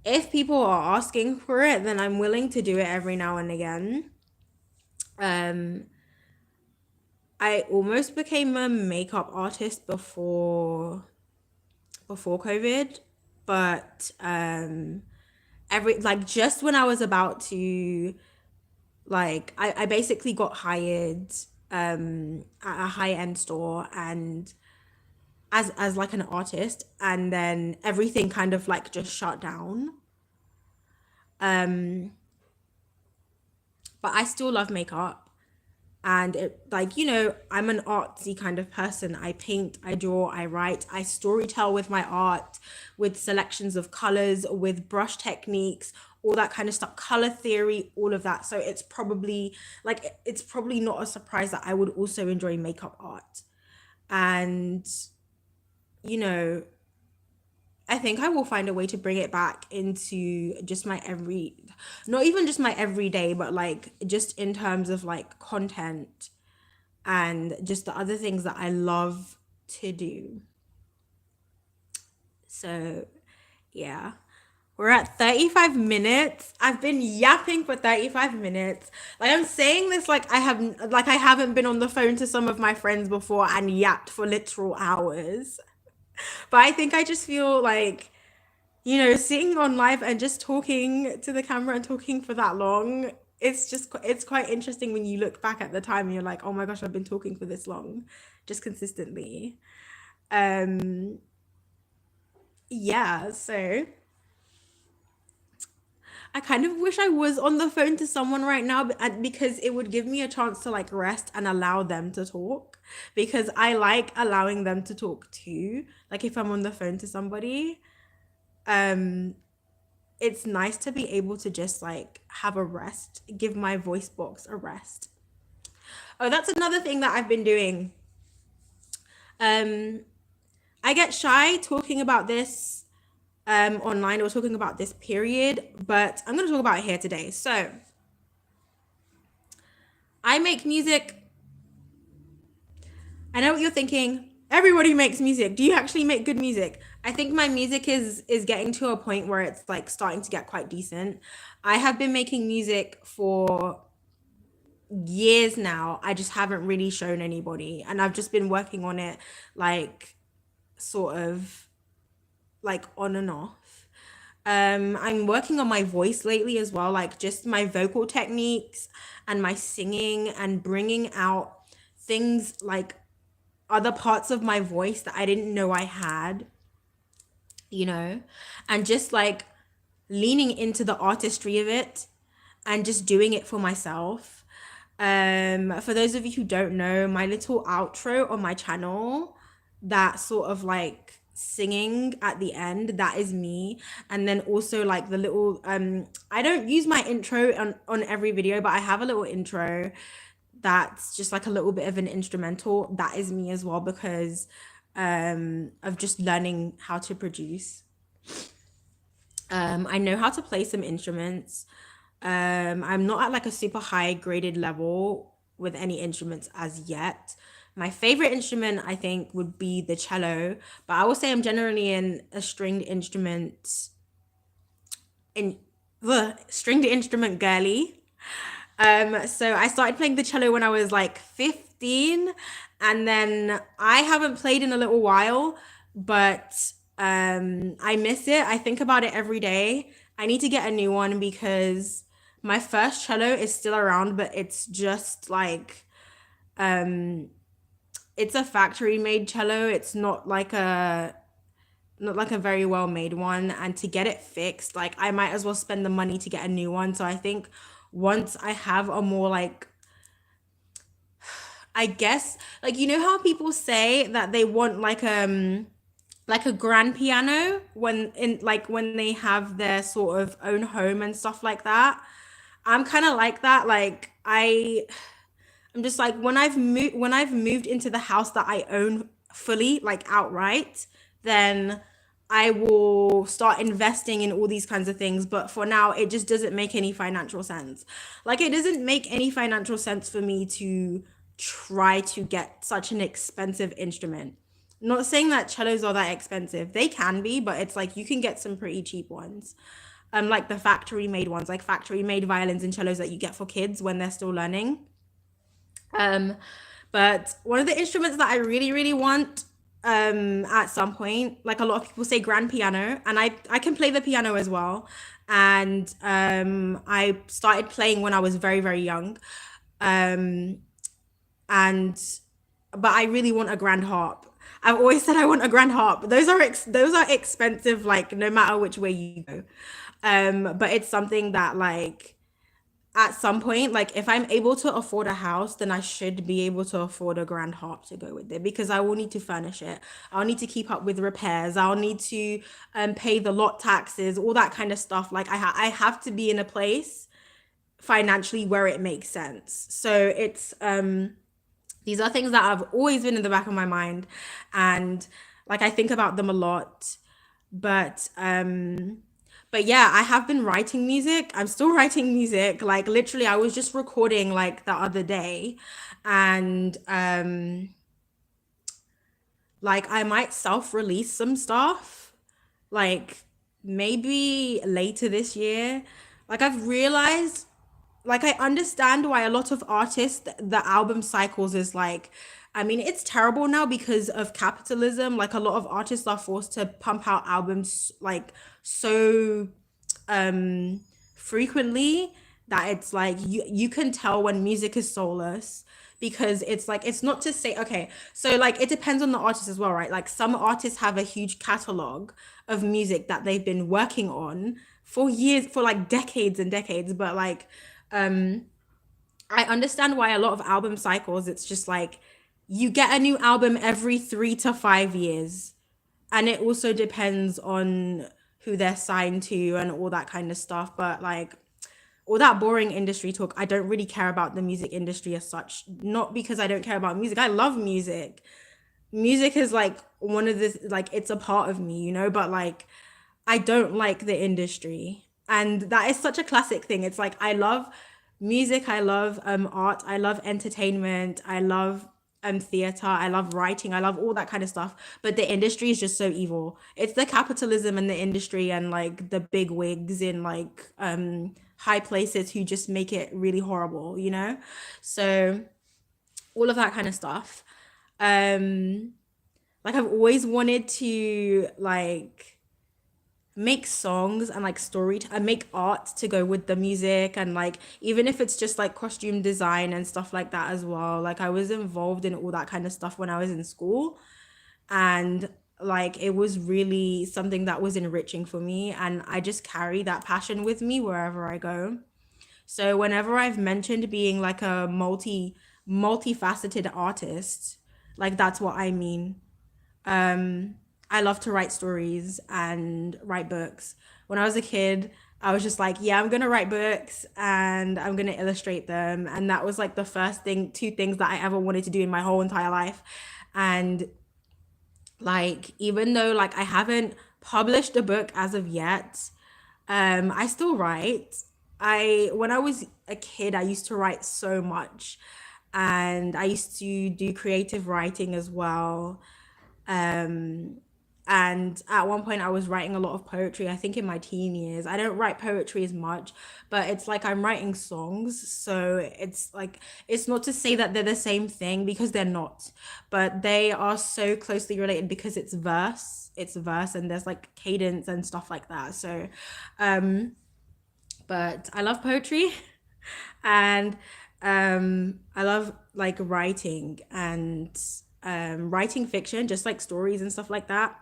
if people are asking for it, then I'm willing to do it every now and again. um I almost became a makeup artist before COVID, but every like just when I was about to, like I basically got hired at a high-end store, and as like an artist, and then everything kind of like just shut down. um but I still love makeup. And it, like, I'm an artsy kind of person. I paint, I draw, I write, I storytell with my art, with selections of colors, with brush techniques, all that kind of stuff, color theory, all of that. So it's probably not a surprise that I would also enjoy makeup art. And you know I think I will find a way to bring it back into just not even just my everyday, but like just in terms of like content and just the other things that I love to do. So, yeah. We're at 35 minutes. I've been yapping for 35 minutes. Like I'm saying this like I haven't been on the phone to some of my friends before and yapped for literal hours. But I think I just feel like, sitting on live and just talking to the camera and talking for that long, it's quite interesting when you look back at the time and you're like, oh my gosh, I've been talking for this long, just consistently. Um, yeah, so I kind of wish I was on the phone to someone right now, because it would give me a chance to like rest and allow them to talk, because I like allowing them to talk too. Like if I'm on the phone to somebody, um it's nice to be able to just like have a rest, give my voice box a rest. Oh, that's another thing that I've been doing. Um, I get shy talking about this online, or talking about this period, but I'm going to talk about it here today. So, I make music. I know what you're thinking. Everybody makes music. Do you actually make good music? I think my music is getting to a point where it's like starting to get quite decent. I have been making music for years now. I just haven't really shown anybody, and I've just been working on it, like sort of like on and off. I'm working on my voice lately as well, like just my vocal techniques and my singing, and bringing out things like other parts of my voice that I didn't know I had, you know, and just like leaning into the artistry of it and just doing it for myself. For those of you who don't know, my little outro on my channel, that sort of like singing at the end, that is me. And then also like the little I don't use my intro on every video, but I have a little intro that's just like a little bit of an instrumental. That is me as well, because of just learning how to produce. I know how to play some instruments. I'm not at like a super high graded level with any instruments as yet. My favorite instrument, I think, would be the cello, but I will say I'm generally in a stringed instrument girly. So I started playing the cello when I was like 15, and then I haven't played in a little while, but I miss it. I think about it every day. I need to get a new one, because my first cello is still around, but it's just like it's a factory made cello. It's not like a very well made one, and to get it fixed, like I might as well spend the money to get a new one. So I think once I have a more like, I guess, like, how people say that they want like a grand piano when they have their sort of own home and stuff like that. I'm kind of like that. Like I'm just like, when I've moved into the house that I own fully, like outright, then I will start investing in all these kinds of things. But for now, it just doesn't make any financial sense. Like it doesn't make any financial sense for me to try to get such an expensive instrument. Not saying that cellos are that expensive. They can be, but it's like you can get some pretty cheap ones. Like the factory made ones, like factory made violins and cellos that you get for kids when they're still learning. Um, but one of the instruments that I really, really want at some point, like a lot of people say grand piano, and I can play the piano as well. And I started playing when I was very, very young. Um, and but I really want a grand harp. I've always said I want a grand harp. Those are expensive, like no matter which way you go. But it's something that like at some point, like if I'm able to afford a house, then I should be able to afford a grand harp to go with it, because I will need to furnish it. I'll need to keep up with repairs. I'll need to pay the lot taxes, all that kind of stuff. Like I have to be in a place financially where it makes sense. So it's these are things that have always been in the back of my mind, and like I think about them a lot. But yeah, I have been writing music. I'm still writing music. Like literally I was just recording like the other day, and like I might self-release some stuff like maybe later this year. Like I've realized, like I understand why a lot of artists, the album cycles is like, I mean it's terrible now because of capitalism. Like a lot of artists are forced to pump out albums like so frequently that it's like you can tell when music is soulless, because it's like, it's not to say, okay, so like it depends on the artist as well, right? Like some artists have a huge catalog of music that they've been working on for years, for like decades and decades, but like I understand why a lot of album cycles, it's just like you get a new album every 3 to 5 years. And it also depends on who they're signed to and all that kind of stuff. But like all that boring industry talk, I don't really care about the music industry as such. Not because I don't care about music. I love music. Music is like one of the, like it's a part of me, you know, but like I don't like the industry. And that is such a classic thing. It's like I love music, I love art, I love entertainment, I love theater, I love writing, I love all that kind of stuff. But the industry is just so evil. It's the capitalism and the industry and like the big wigs in like high places who just make it really horrible, you know? So all of that kind of stuff. Um like I've always wanted to like make songs and like and make art to go with the music, and like even if it's just like costume design and stuff like that as well. Like I was involved in all that kind of stuff when I was in school, and like it was really something that was enriching for me, and I just carry that passion with me wherever I go. So whenever I've mentioned being like a multifaceted artist, like that's what I mean. I love to write stories and write books. When I was a kid, I was just like, yeah, I'm gonna write books and I'm gonna illustrate them. And that was like the first thing, two things that I ever wanted to do in my whole entire life. And like, even though like I haven't published a book as of yet, I still write. When I was a kid, I used to write so much, and I used to do creative writing as well. Um, and at one point, I was writing a lot of poetry, I think in my teen years. I don't write poetry as much, but it's like I'm writing songs. So it's like, it's not to say that they're the same thing, because they're not, but they are so closely related because it's verse, and there's like cadence and stuff like that. So, but I love poetry and I love like writing and writing fiction, just like stories and stuff like that.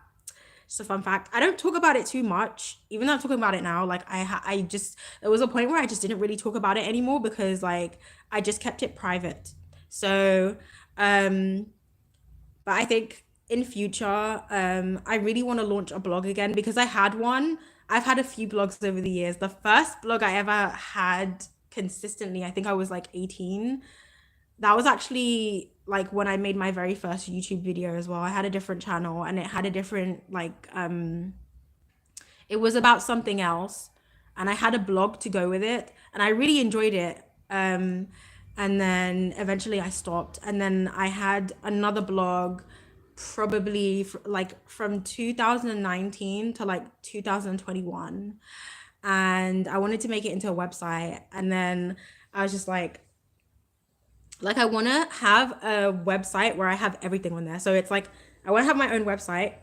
Just a fun fact. I don't talk about it too much, even though I'm talking about it now. Like I just, there was a point where I just didn't really talk about it anymore, because like I just kept it private. So, um, but I think in future, I really want to launch a blog again, because I had one. I've had a few blogs over the years. The first blog I ever had consistently, I think I was like 18. That was actually like when I made my very first YouTube video as well. I had a different channel, and it had a different like it was about something else, and I had a blog to go with it, and I really enjoyed it. And then eventually I stopped, and then I had another blog probably like from 2019 to like 2021, and I wanted to make it into a website. And then I was just like I want to have a website where I have everything on there. So it's like I want to have my own website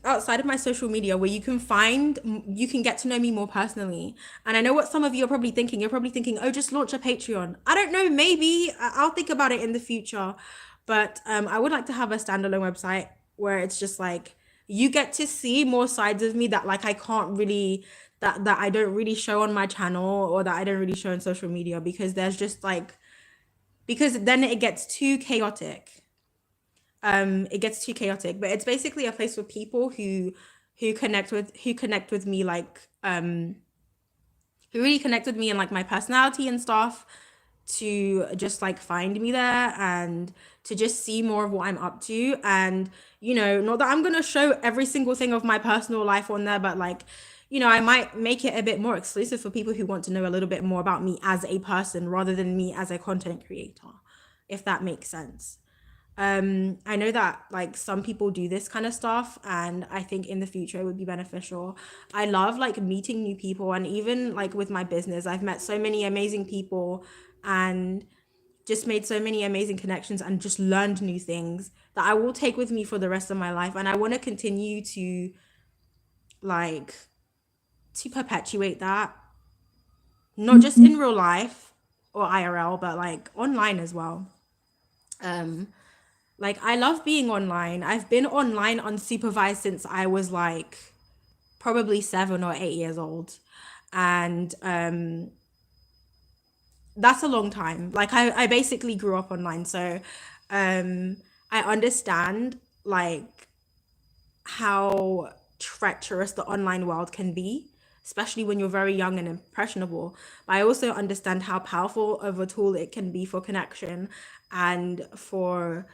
outside of my social media, where you can get to know me more personally. And I know what some of you are probably thinking. You're probably thinking, oh, just launch a Patreon. I don't know, maybe I'll think about it in the future. But I would like to have a standalone website where it's just like you get to see more sides of me that like I can't really, that I don't really show on my channel or that I don't really show on social media, because there's just like, because then it gets too chaotic. It gets too chaotic, but it's basically a place for people who connect with me, like who really connect with me and like my personality and stuff, to just like find me there and to just see more of what I'm up to. And not that I'm gonna show every single thing of my personal life on there, but like, I might make it a bit more exclusive for people who want to know a little bit more about me as a person rather than me as a content creator, if that makes sense. I know that like some people do this kind of stuff, and I think in the future it would be beneficial. I love like meeting new people, and even like with my business, I've met so many amazing people and just made so many amazing connections and just learned new things that I will take with me for the rest of my life. And I want to continue to like to perpetuate that, not just in real life or IRL, but like online as well. Um, Like, I love being online. I've been online unsupervised since I was like probably 7 or 8 years old. And that's a long time. Like, I basically grew up online. So I understand like how treacherous the online world can be, especially when you're very young and impressionable. But I also understand how powerful of a tool it can be for connection and for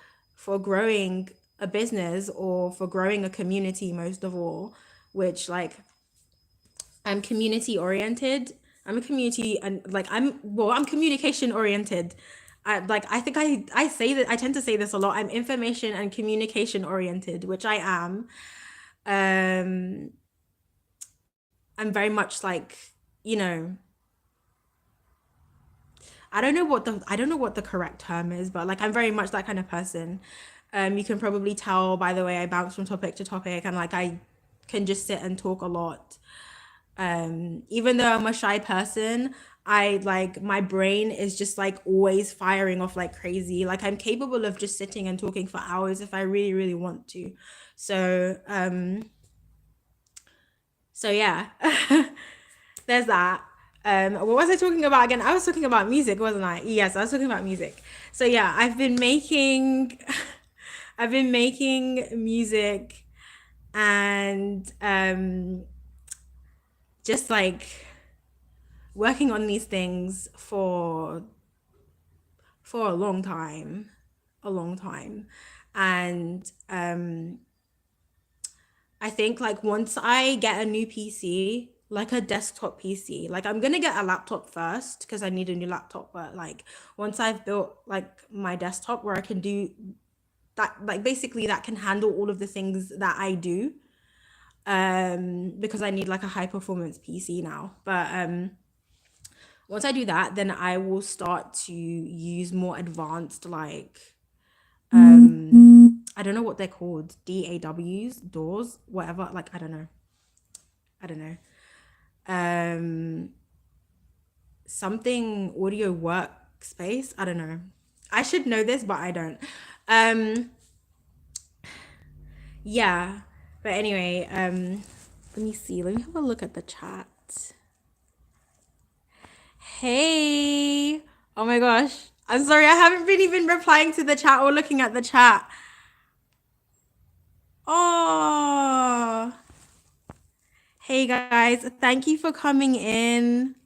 growing a business or for growing a community, most of all, which like I'm community oriented. I'm a community and like I'm communication oriented. I think I say that I tend to say this a lot. I'm information and communication oriented, which I am. um I'm very much like, you know, I don't know what the correct term is, but like I'm very much that kind of person. You can probably tell by the way I bounce from topic to topic, and like I can just sit and talk a lot. Even though I'm a shy person, I like my brain is just like always firing off like crazy. Like I'm capable of just sitting and talking for hours if I really, really want to. So, so yeah. There's that. What was I talking about again? I was talking about music, wasn't I? Yes, I was talking about music. So yeah, I've been making I've been making music, and just like working on these things for a long time. A long time. And I think like once I get a new PC, like a desktop PC, like I'm gonna get a laptop first because I need a new laptop. But like once I've built like my desktop where I can do that, like basically that can handle all of the things that I do, because I need like a high performance PC now. But once I do that, then I will start to use more advanced like I don't know what they're called, DAWs, doors, whatever. Like I don't know. Um, Something audio workspace. I don't know. I should know this, but I don't. Um, yeah. But anyway, let me see. Let me have a look at the chat. Hey. Oh my gosh. I'm sorry, I haven't been even replying to the chat or looking at the chat. Oh. Hey guys, thank you for coming in.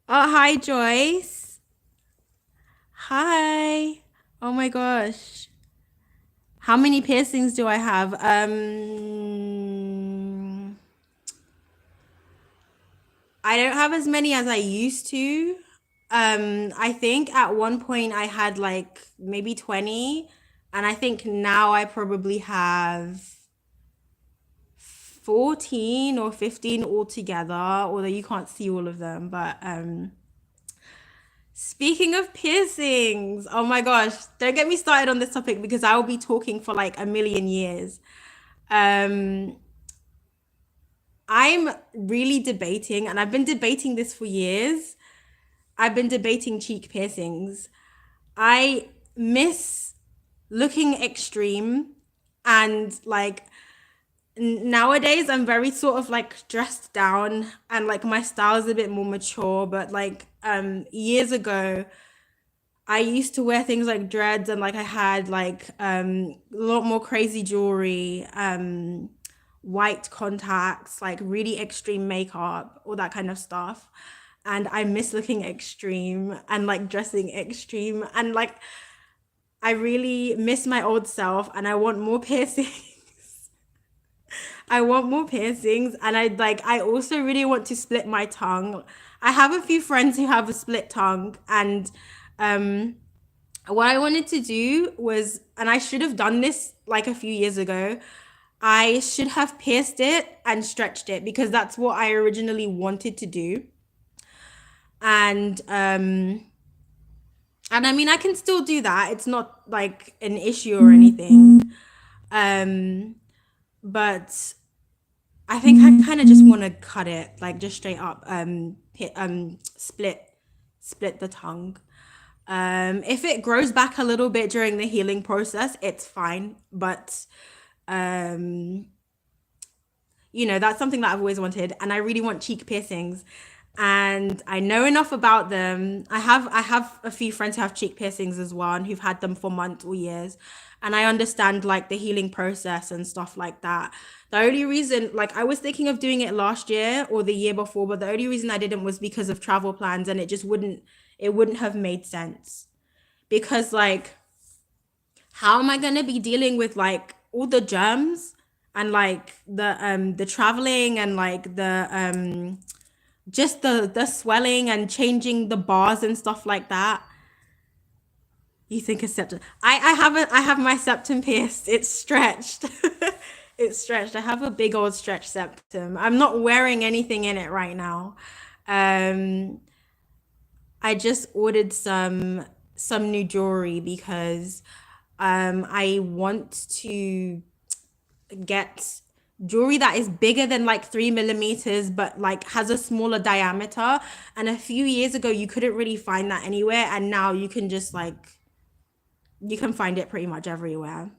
Oh, hi Joyce. Hi. Oh my gosh. How many piercings do I have? I don't have as many as I used to. I think at one point I had like maybe 20, and I think now I probably have 14 or 15 altogether, although you can't see all of them. But speaking of piercings, oh my gosh, don't get me started on this topic because I will be talking for like a million years. Um, I'm really debating, and I've been debating this for years. I've been debating cheek piercings. I miss looking extreme and like Nowadays I'm very sort of like dressed down and like my style is a bit more mature, but like years ago I used to wear things like dreads and like I had like a lot more crazy jewelry, white contacts, like really extreme makeup, all that kind of stuff. And I miss looking extreme and like dressing extreme and like I really miss my old self and I want more piercings. I want more piercings and I also really want to split my tongue. I have a few friends who have a split tongue and um what I wanted to do was, and I should have done this like a few years ago, I should have pierced it and stretched it because that's what I originally wanted to do. And and I mean I can still do that. It's not like an issue or anything. Um but I think I kind of just want to cut it like just straight up split the tongue. If it grows back a little bit during the healing process, it's fine. But um, that's something that I've always wanted, and I really want cheek piercings. And I know enough about them. I have a few friends who have cheek piercings as well, and who've had them for months or years. And I understand like the healing process and stuff like that. The only reason, like, I was thinking of doing it last year or the year before, but the only reason I didn't was because of travel plans, and it wouldn't have made sense because like how am I gonna be dealing with like all the germs and like the traveling and like the just the swelling and changing the bars and stuff like that. You think a septum? I have my septum pierced. It's stretched. It's stretched. I have a big old stretched septum. I'm not wearing anything in it right now. Um, I just ordered some new jewelry because I want to get jewelry that is bigger than like 3 millimeters but like has a smaller diameter. And a few years ago you couldn't really find that anywhere, and now you can just like you can find it pretty much everywhere.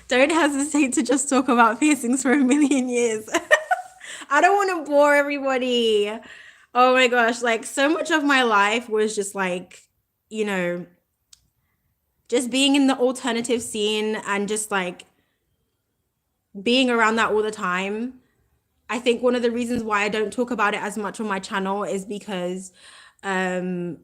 Don't hesitate to just talk about piercings for a million years. I don't want to bore everybody. Oh my gosh, like so much of my life was just like, you know, just being in the alternative scene and just like being around that all the time. I think one of the reasons why I don't talk about it as much on my channel is because um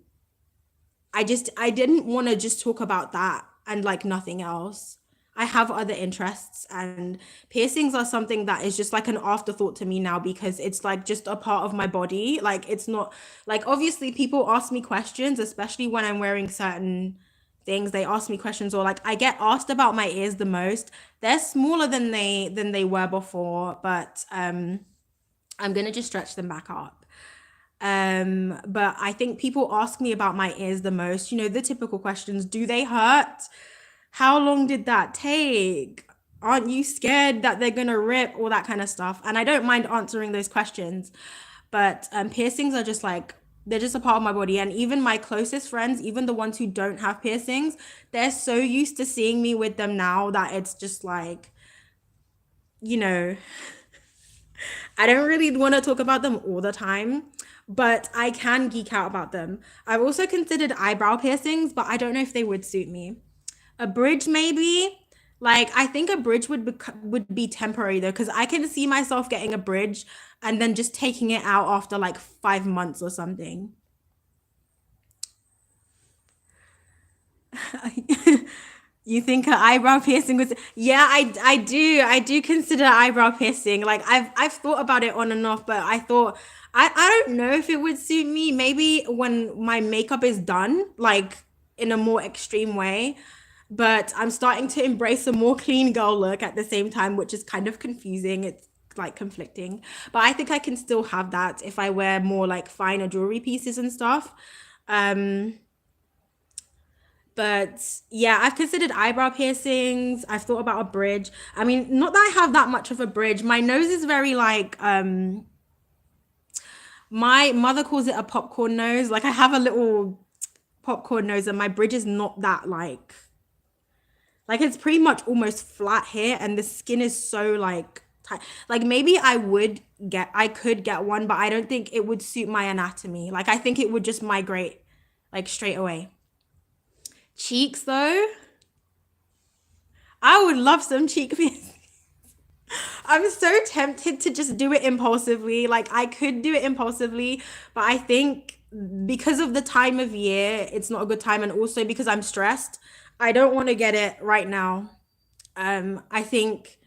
I didn't want to just talk about that and like nothing else. I have other interests, and piercings are something that is just like an afterthought to me now because it's like just a part of my body. Like it's not like obviously people ask me questions, especially when I'm wearing certain things. They ask me questions or like I get asked about my ears the most. They're smaller than they were before, but I'm gonna just stretch them back up. But I think people ask me about my ears the most. The typical questions: do they hurt? How long did that take? Aren't you scared that they're gonna rip? All that kind of stuff. And I don't mind answering those questions. But piercings are just like they're just a part of my body. And even my closest friends, even the ones who don't have piercings, they're so used to seeing me with them now that it's just like, you know, I don't really want to talk about them all the time, but I can geek out about them. I've also considered eyebrow piercings, but I don't know if they would suit me. A bridge, maybe. Like I think a bridge would be temporary though, because I can see myself getting a bridge and then just taking it out after like 5 months or something. You think an eyebrow piercing was? Yeah, I do consider eyebrow piercing. Like I've thought about it on and off, but I thought I don't know if it would suit me. Maybe when my makeup is done, like in a more extreme way. But I'm starting to embrace a more clean girl look at the same time, which is kind of confusing. It's like conflicting. But I think I can still have that if I wear more like finer jewelry pieces and stuff. Um but yeah, I've considered eyebrow piercings. I've thought about a bridge. I mean, not that I have that much of a bridge. My nose is very like my mother calls it a popcorn nose. Like I have a little popcorn nose and my bridge is not that like Like it's pretty much almost flat here, and the skin is so like tight. Like maybe I could get one, but I don't think it would suit my anatomy. Like I think it would just migrate like straight away. Cheeks though, I would love some cheek piercing. I'm so tempted to just do it impulsively. Like I could do it impulsively, but I think because of the time of year, it's not a good time, and also because I'm stressed, I don't want to get it right now. I think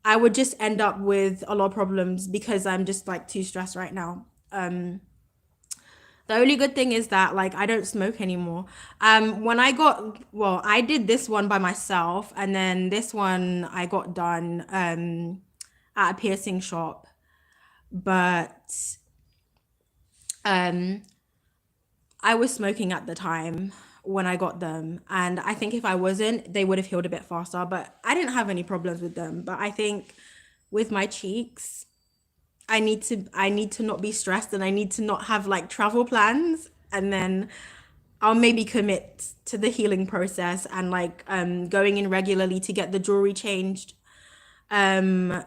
I would just end up with a lot of problems because I'm just like too stressed right now. The only good thing is that like I don't smoke anymore. When I got, well, I did this one by myself, and then this one I got done at a piercing shop. But um I was smoking at the time when I got them, and I think if I wasn't, they would have healed a bit faster, but I didn't have any problems with them. But I think with my cheeks, I need to not be stressed, and I need to not have like travel plans, and then I'll maybe commit to the healing process and like going in regularly to get the jewelry changed, um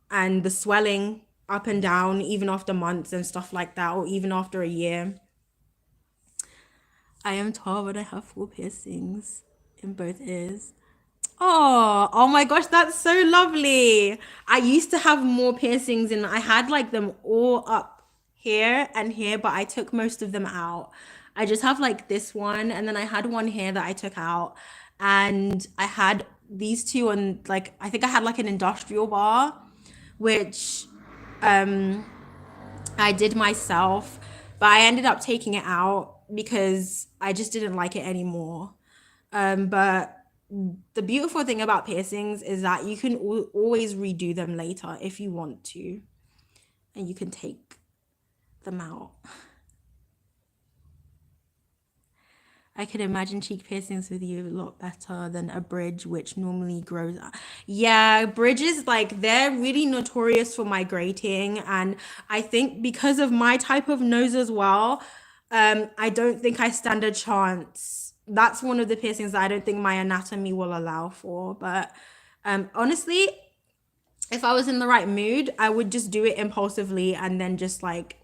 and the swelling up and down even after months and stuff like that, or even after a year. I am 12 and I have four piercings in both ears. Oh my gosh, that's so lovely. I used to have more piercings, and I had like them all up here and here, but I took most of them out. I just have like this one, and then I had one here that I took out, and I had these two on, like I think I had like an industrial bar, which I did myself, but I ended up taking it out because I just didn't like it anymore. But the beautiful thing about piercings is that you can always redo them later if you want to, and you can take them out. I can imagine cheek piercings with you a lot better than a bridge, which normally grows. Yeah, bridges, like they're really notorious for migrating, and I think because of my type of nose as well, I don't think I stand a chance. That's one of the piercings that I don't think my anatomy will allow for. But honestly, if I was in the right mood, I would just do it impulsively and then just like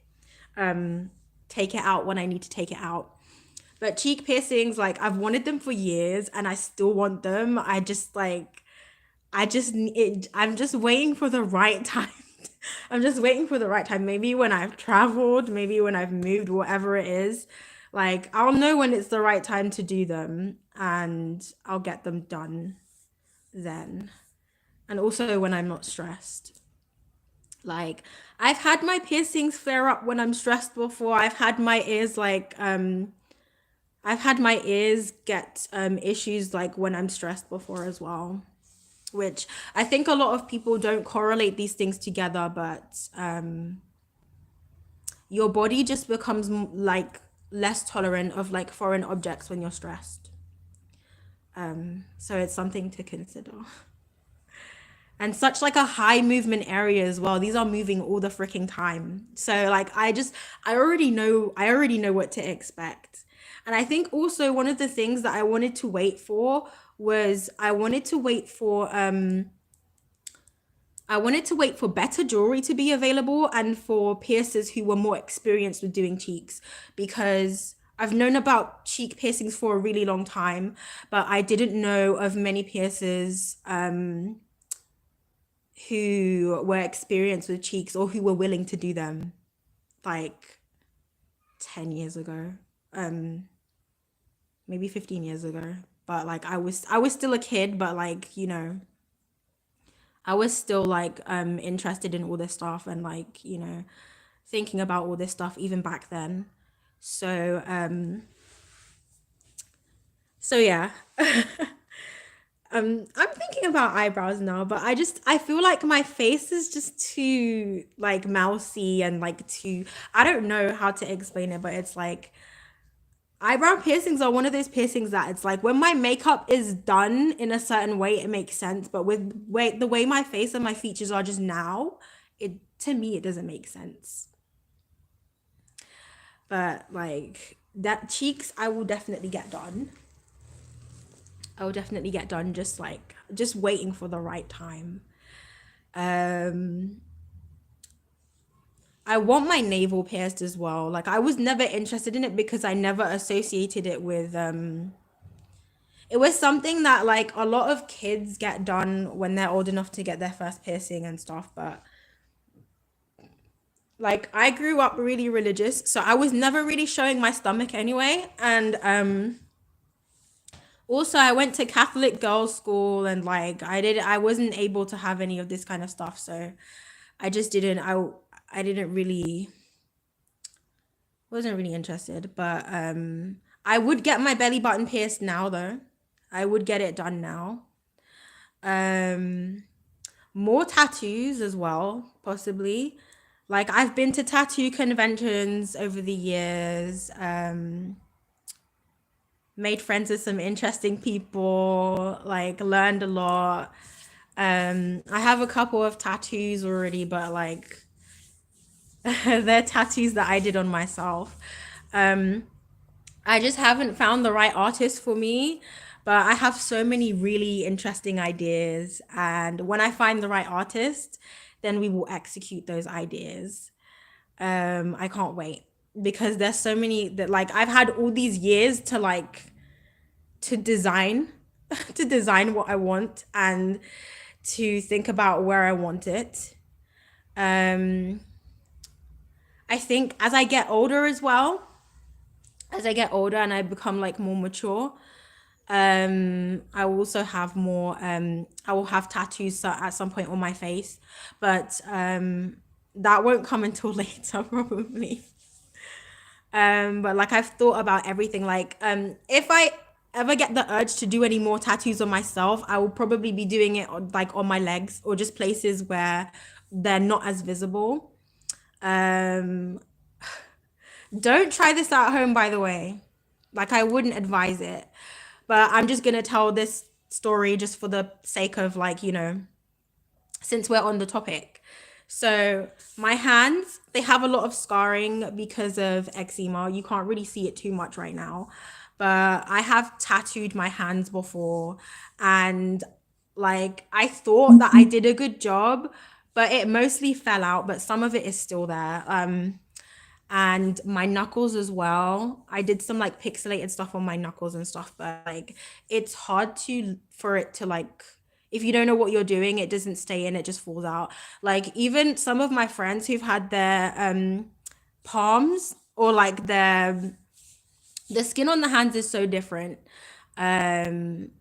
take it out when I need to take it out. But cheek piercings, like I've wanted them for years and I still want them. I'm just waiting for the right time. I'm just waiting for the right time. Maybe when I've traveled, maybe when I've moved, whatever it is. Like I'll know when it's the right time to do them, and I'll get them done then. And also when I'm not stressed. Like I've had my piercings flare up when I'm stressed before. I've had my ears get issues like when I'm stressed before as well, which I think a lot of people don't correlate these things together, but your body just becomes like less tolerant of like foreign objects when you're stressed. So it's something to consider. And such like a high movement area as well. These are moving all the freaking time. So like I already know what to expect. And I think also one of the things that I wanted to wait for was I wanted to wait for better jewelry to be available and for piercers who were more experienced with doing cheeks, because I've known about cheek piercings for a really long time, but I didn't know of many piercers who were experienced with cheeks or who were willing to do them like 10 years ago, maybe 15 years ago. But like I was still a kid, but like, I was still like interested in all this stuff, and like, thinking about all this stuff even back then. So yeah. I'm thinking about eyebrows now, but I feel like my face is just too like mousy and like too, I don't know how to explain it, but it's like eyebrow piercings are one of those piercings that it's like when my makeup is done in a certain way, it makes sense. But the way my face and my features are just now, it to me it doesn't make sense. But like that cheeks, I will definitely get done. I will definitely get done, just waiting for the right time. Um, I want my navel pierced as well. Like I was never interested in it because I never associated it with it was something that like a lot of kids get done when they're old enough to get their first piercing and stuff, but like I grew up really religious, so I was never really showing my stomach anyway. And also I went to Catholic girls school, and like I wasn't able to have any of this kind of stuff, so I just didn't I didn't really wasn't really interested. But I would get my belly button pierced now though. I would get it done now. Um More tattoos as well, possibly. Like I've been to tattoo conventions over the years, made friends with some interesting people, like learned a lot. I have a couple of tattoos already, but like they're tattoos that I did on myself. Um, I just haven't found the right artist for me, but I have so many really interesting ideas. And when I find the right artist, then we will execute those ideas. I can't wait because there's so many that like I've had all these years to like to design to design what I want and to think about where I want it. Um, I think as I get older as well, as I get older and I become like more mature, I will also have more I will have tattoos at some point on my face, but that won't come until later probably. But like I've thought about everything. Like if I ever get the urge to do any more tattoos on myself, I will probably be doing it like on my legs or just places where they're not as visible. Um, don't try this at home, by the way. Like I wouldn't advise it. But I'm just gonna tell this story just for the sake of like, since we're on the topic. So my hands, they have a lot of scarring because of eczema. You can't really see it too much right now. But I have tattooed my hands before, and like I thought that I did a good job, but it mostly fell out, but some of it is still there. And my knuckles as well. I did some like pixelated stuff on my knuckles and stuff, but like it's hard to for it to like if you don't know what you're doing, it doesn't stay in, it just falls out. Like even some of my friends who've had their palms or like their the skin on the hands is so different. Um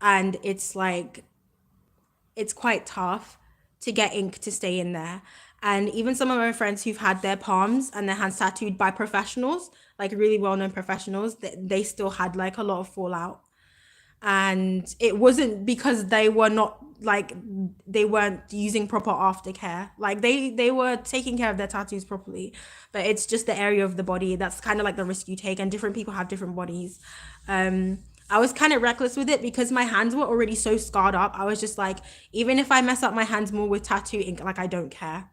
and it's like it's quite tough to get ink to stay in there. And even some of my friends who've had their palms and their hands tattooed by professionals, like really well-known professionals, they still had like a lot of fallout. And it wasn't because they were not like they weren't using proper aftercare. Like they were taking care of their tattoos properly, but it's just the area of the body that's kind of like the risk you take, and different people have different bodies. I was kind of reckless with it because my hands were already so scarred up. I was just like, even if I mess up my hands more with tattoo ink, like I don't care.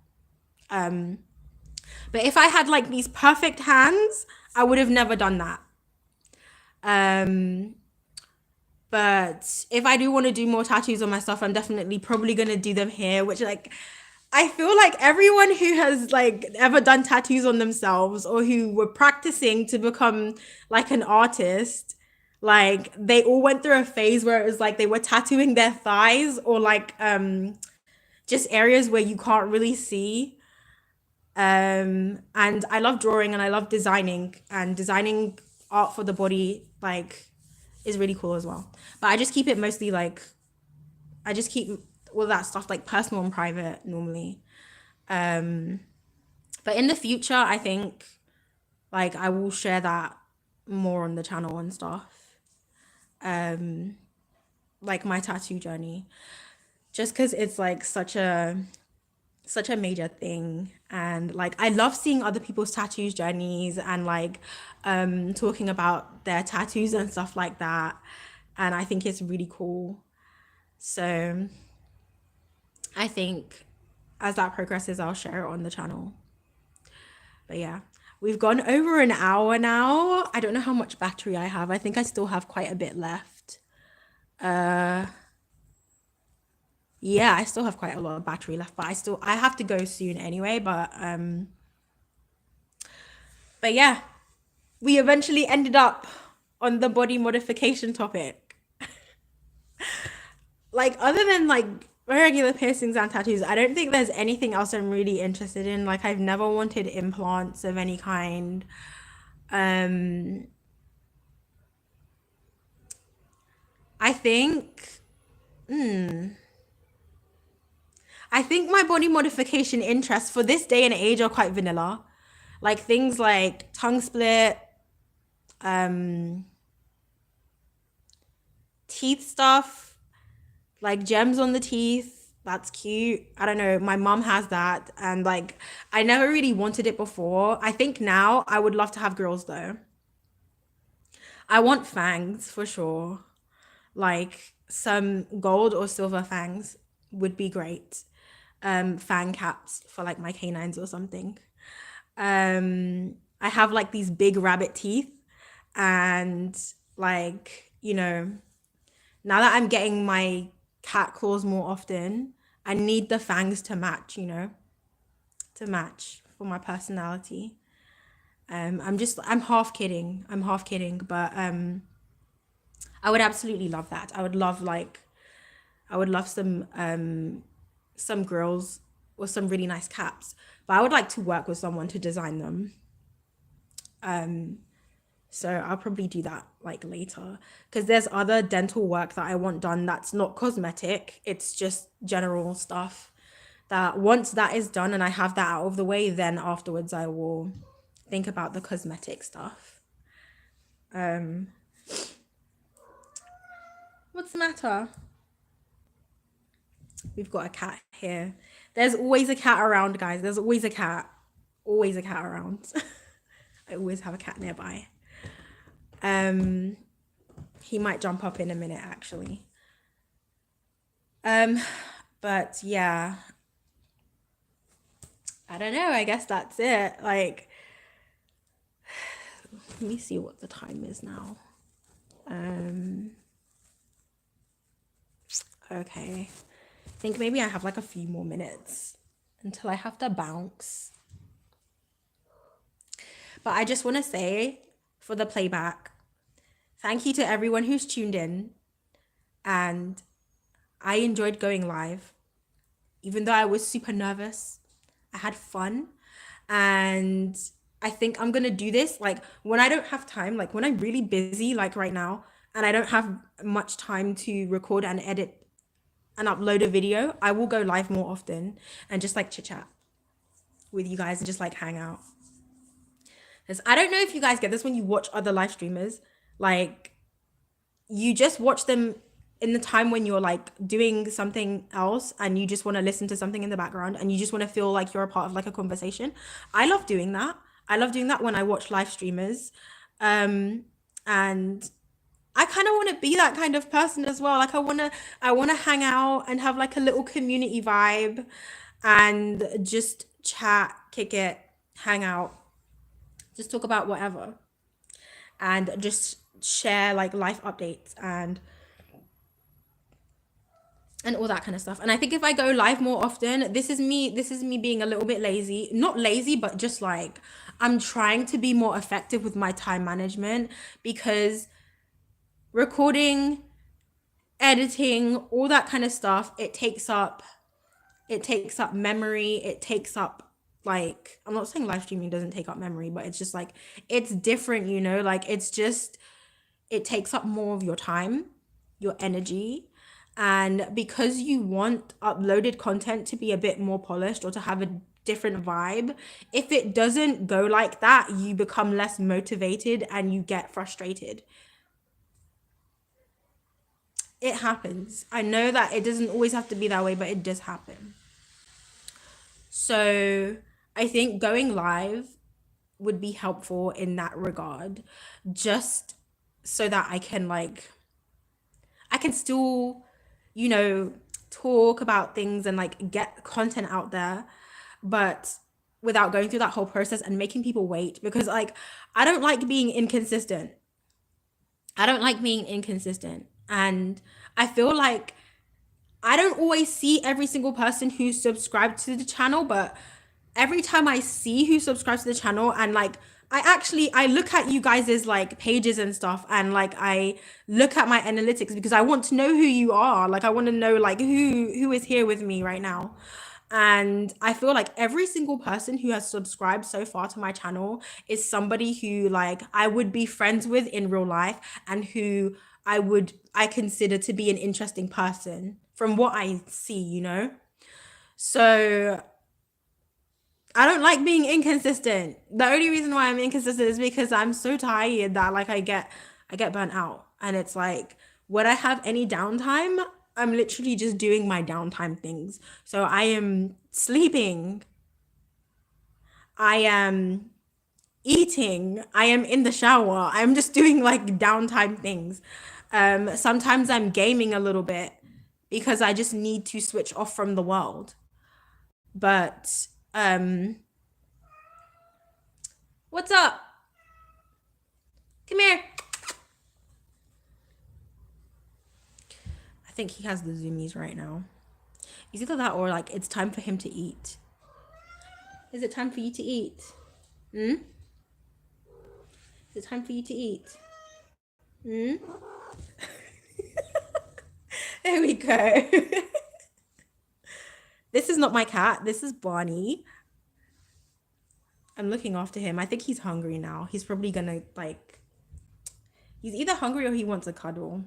But if I had like these perfect hands, I would have never done that. Um, but if I do want to do more tattoos on myself, I'm definitely probably gonna do them here, which like I feel like everyone who has like ever done tattoos on themselves or who were practicing to become like an artist, like they all went through a phase where it was like they were tattooing their thighs or like just areas where you can't really see. And I love drawing and I love designing, and designing art for the body like is really cool as well. But I just keep it mostly like I just keep all that stuff like personal and private normally. Um, but in the future, I think like I will share that more on the channel and stuff. Um, like my tattoo journey, just because it's like such a major thing, and like I love seeing other people's tattoos journeys and like talking about their tattoos and stuff like that, and I think it's really cool. So I think as that progresses, I'll share it on the channel. But yeah, we've gone over an hour now. I don't know how much battery I have. I think I still have quite a bit left. Uh, yeah, I still have quite a lot of battery left, but I have to go soon anyway. But yeah, we eventually ended up on the body modification topic. Like other than like regular piercings and tattoos, I don't think there's anything else I'm really interested in. Like I've never wanted implants of any kind. Um, I think, hmm, I think my body modification interests for this day and age are quite vanilla. Like things like tongue split, um, teeth stuff, like gems on the teeth. That's cute. I don't know. My mom has that. And like, I never really wanted it before. I think now I would love to have girls though. I want fangs for sure. Like some gold or silver fangs would be great. Fang caps for like my canines or something. I have like these big rabbit teeth and like, now that I'm getting my cat claws more often, I need the fangs to match, to match for my personality. I'm half kidding. I'm half kidding, but I would absolutely love that. I would love some girls with some really nice caps. But I would like to work with someone to design them. So I'll probably do that like later because there's other dental work that I want done that's not cosmetic. It's just general stuff that once that is done and I have that out of the way, then afterwards I will think about the cosmetic stuff. Um, what's the matter? We've got a cat here. There's always a cat around, guys. There's always a cat. Always a cat around. I always have a cat nearby. Um, he might jump up in a minute, actually. Um, but yeah, I don't know. I guess that's it. Like, let me see what the time is now. Um, okay. I think maybe I have like a few more minutes until I have to bounce. But I just want to say for the playback, thank you to everyone who's tuned in. And I enjoyed going live, even though I was super nervous. I had fun. And I think I'm going to do this like when I don't have time, like when I'm really busy, like right now, and I don't have much time to record and edit and upload a video, I will go live more often and just like chit chat with you guys and just like hang out. Because I don't know if you guys get this when you watch other live streamers, like you just watch them in the time when you're like doing something else and you just want to listen to something in the background and you just want to feel like you're a part of like a conversation. I love doing that. I love doing that when I watch live streamers. And I kind of want to be that kind of person as well. Like I want to hang out and have like a little community vibe and just chat, kick it, hang out, just talk about whatever and just share like life updates and all that kind of stuff. And I think if I go live more often, this is me being a little bit lazy. Not lazy, but just like I'm trying to be more effective with my time management because recording, editing, all that kind of stuff, it takes up memory, it takes up like I'm not saying live streaming doesn't take up memory, but it's just like it's different, like it takes up more of your time, your energy. And because you want uploaded content to be a bit more polished or to have a different vibe, if it doesn't go like that, you become less motivated and you get frustrated. It happens. I know that it doesn't always have to be that way, but it does happen. So I think going live would be helpful in that regard, just so that I can still, you know, talk about things and like get content out there, but without going through that whole process and making people wait because like I don't like being inconsistent. I don't like being inconsistent. And I feel like I don't always see every single person who subscribed to the channel, but every time I see who subscribes to the channel, and like I look at you guys' like pages and stuff, and like I look at my analytics because I want to know who you are. Like I want to know like who is here with me right now. And I feel like every single person who has subscribed so far to my channel is somebody who like I would be friends with in real life, and who I consider to be an interesting person from what I see, you know? So I don't like being inconsistent. The only reason why I'm inconsistent is because I'm so tired that like I get burnt out. And it's like when I have any downtime, I'm literally just doing my downtime things. So I am sleeping, I am eating, I am in the shower. I'm just doing like downtime things. Sometimes I'm gaming a little bit because I just need to switch off from the world. But what's up? Come here. I think he has the zoomies right now. It's either that or like it's time for him to eat. Is it time for you to eat? Hmm? Is it time for you to eat? Hmm? There we go. This is not my cat. This is Barney. I'm looking after him. I think he's hungry now. He's probably gonna like, he's either hungry or he wants a cuddle.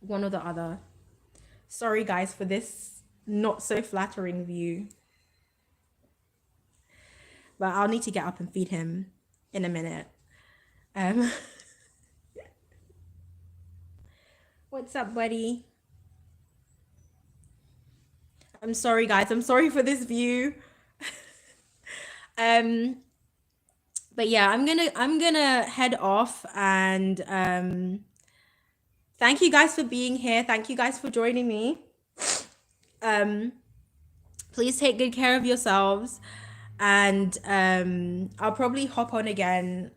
One or the other. Sorry guys for this not so flattering view. But I'll need to get up and feed him in a minute. Um, what's up, buddy? I'm sorry, guys. I'm sorry for this view. Um, but yeah, I'm gonna head off, and thank you guys for being here. Thank you guys for joining me. Um, please take good care of yourselves, and I'll probably hop on again.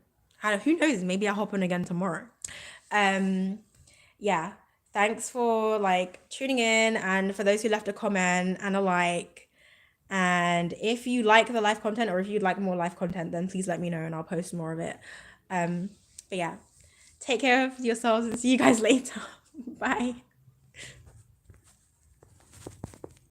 Who knows? Maybe I'll hop on again tomorrow. Um, yeah. Thanks for like tuning in, and for those who left a comment and a like. And if you like the live content, or if you'd like more live content, then please let me know and I'll post more of it. But yeah, take care of yourselves and see you guys later. Bye.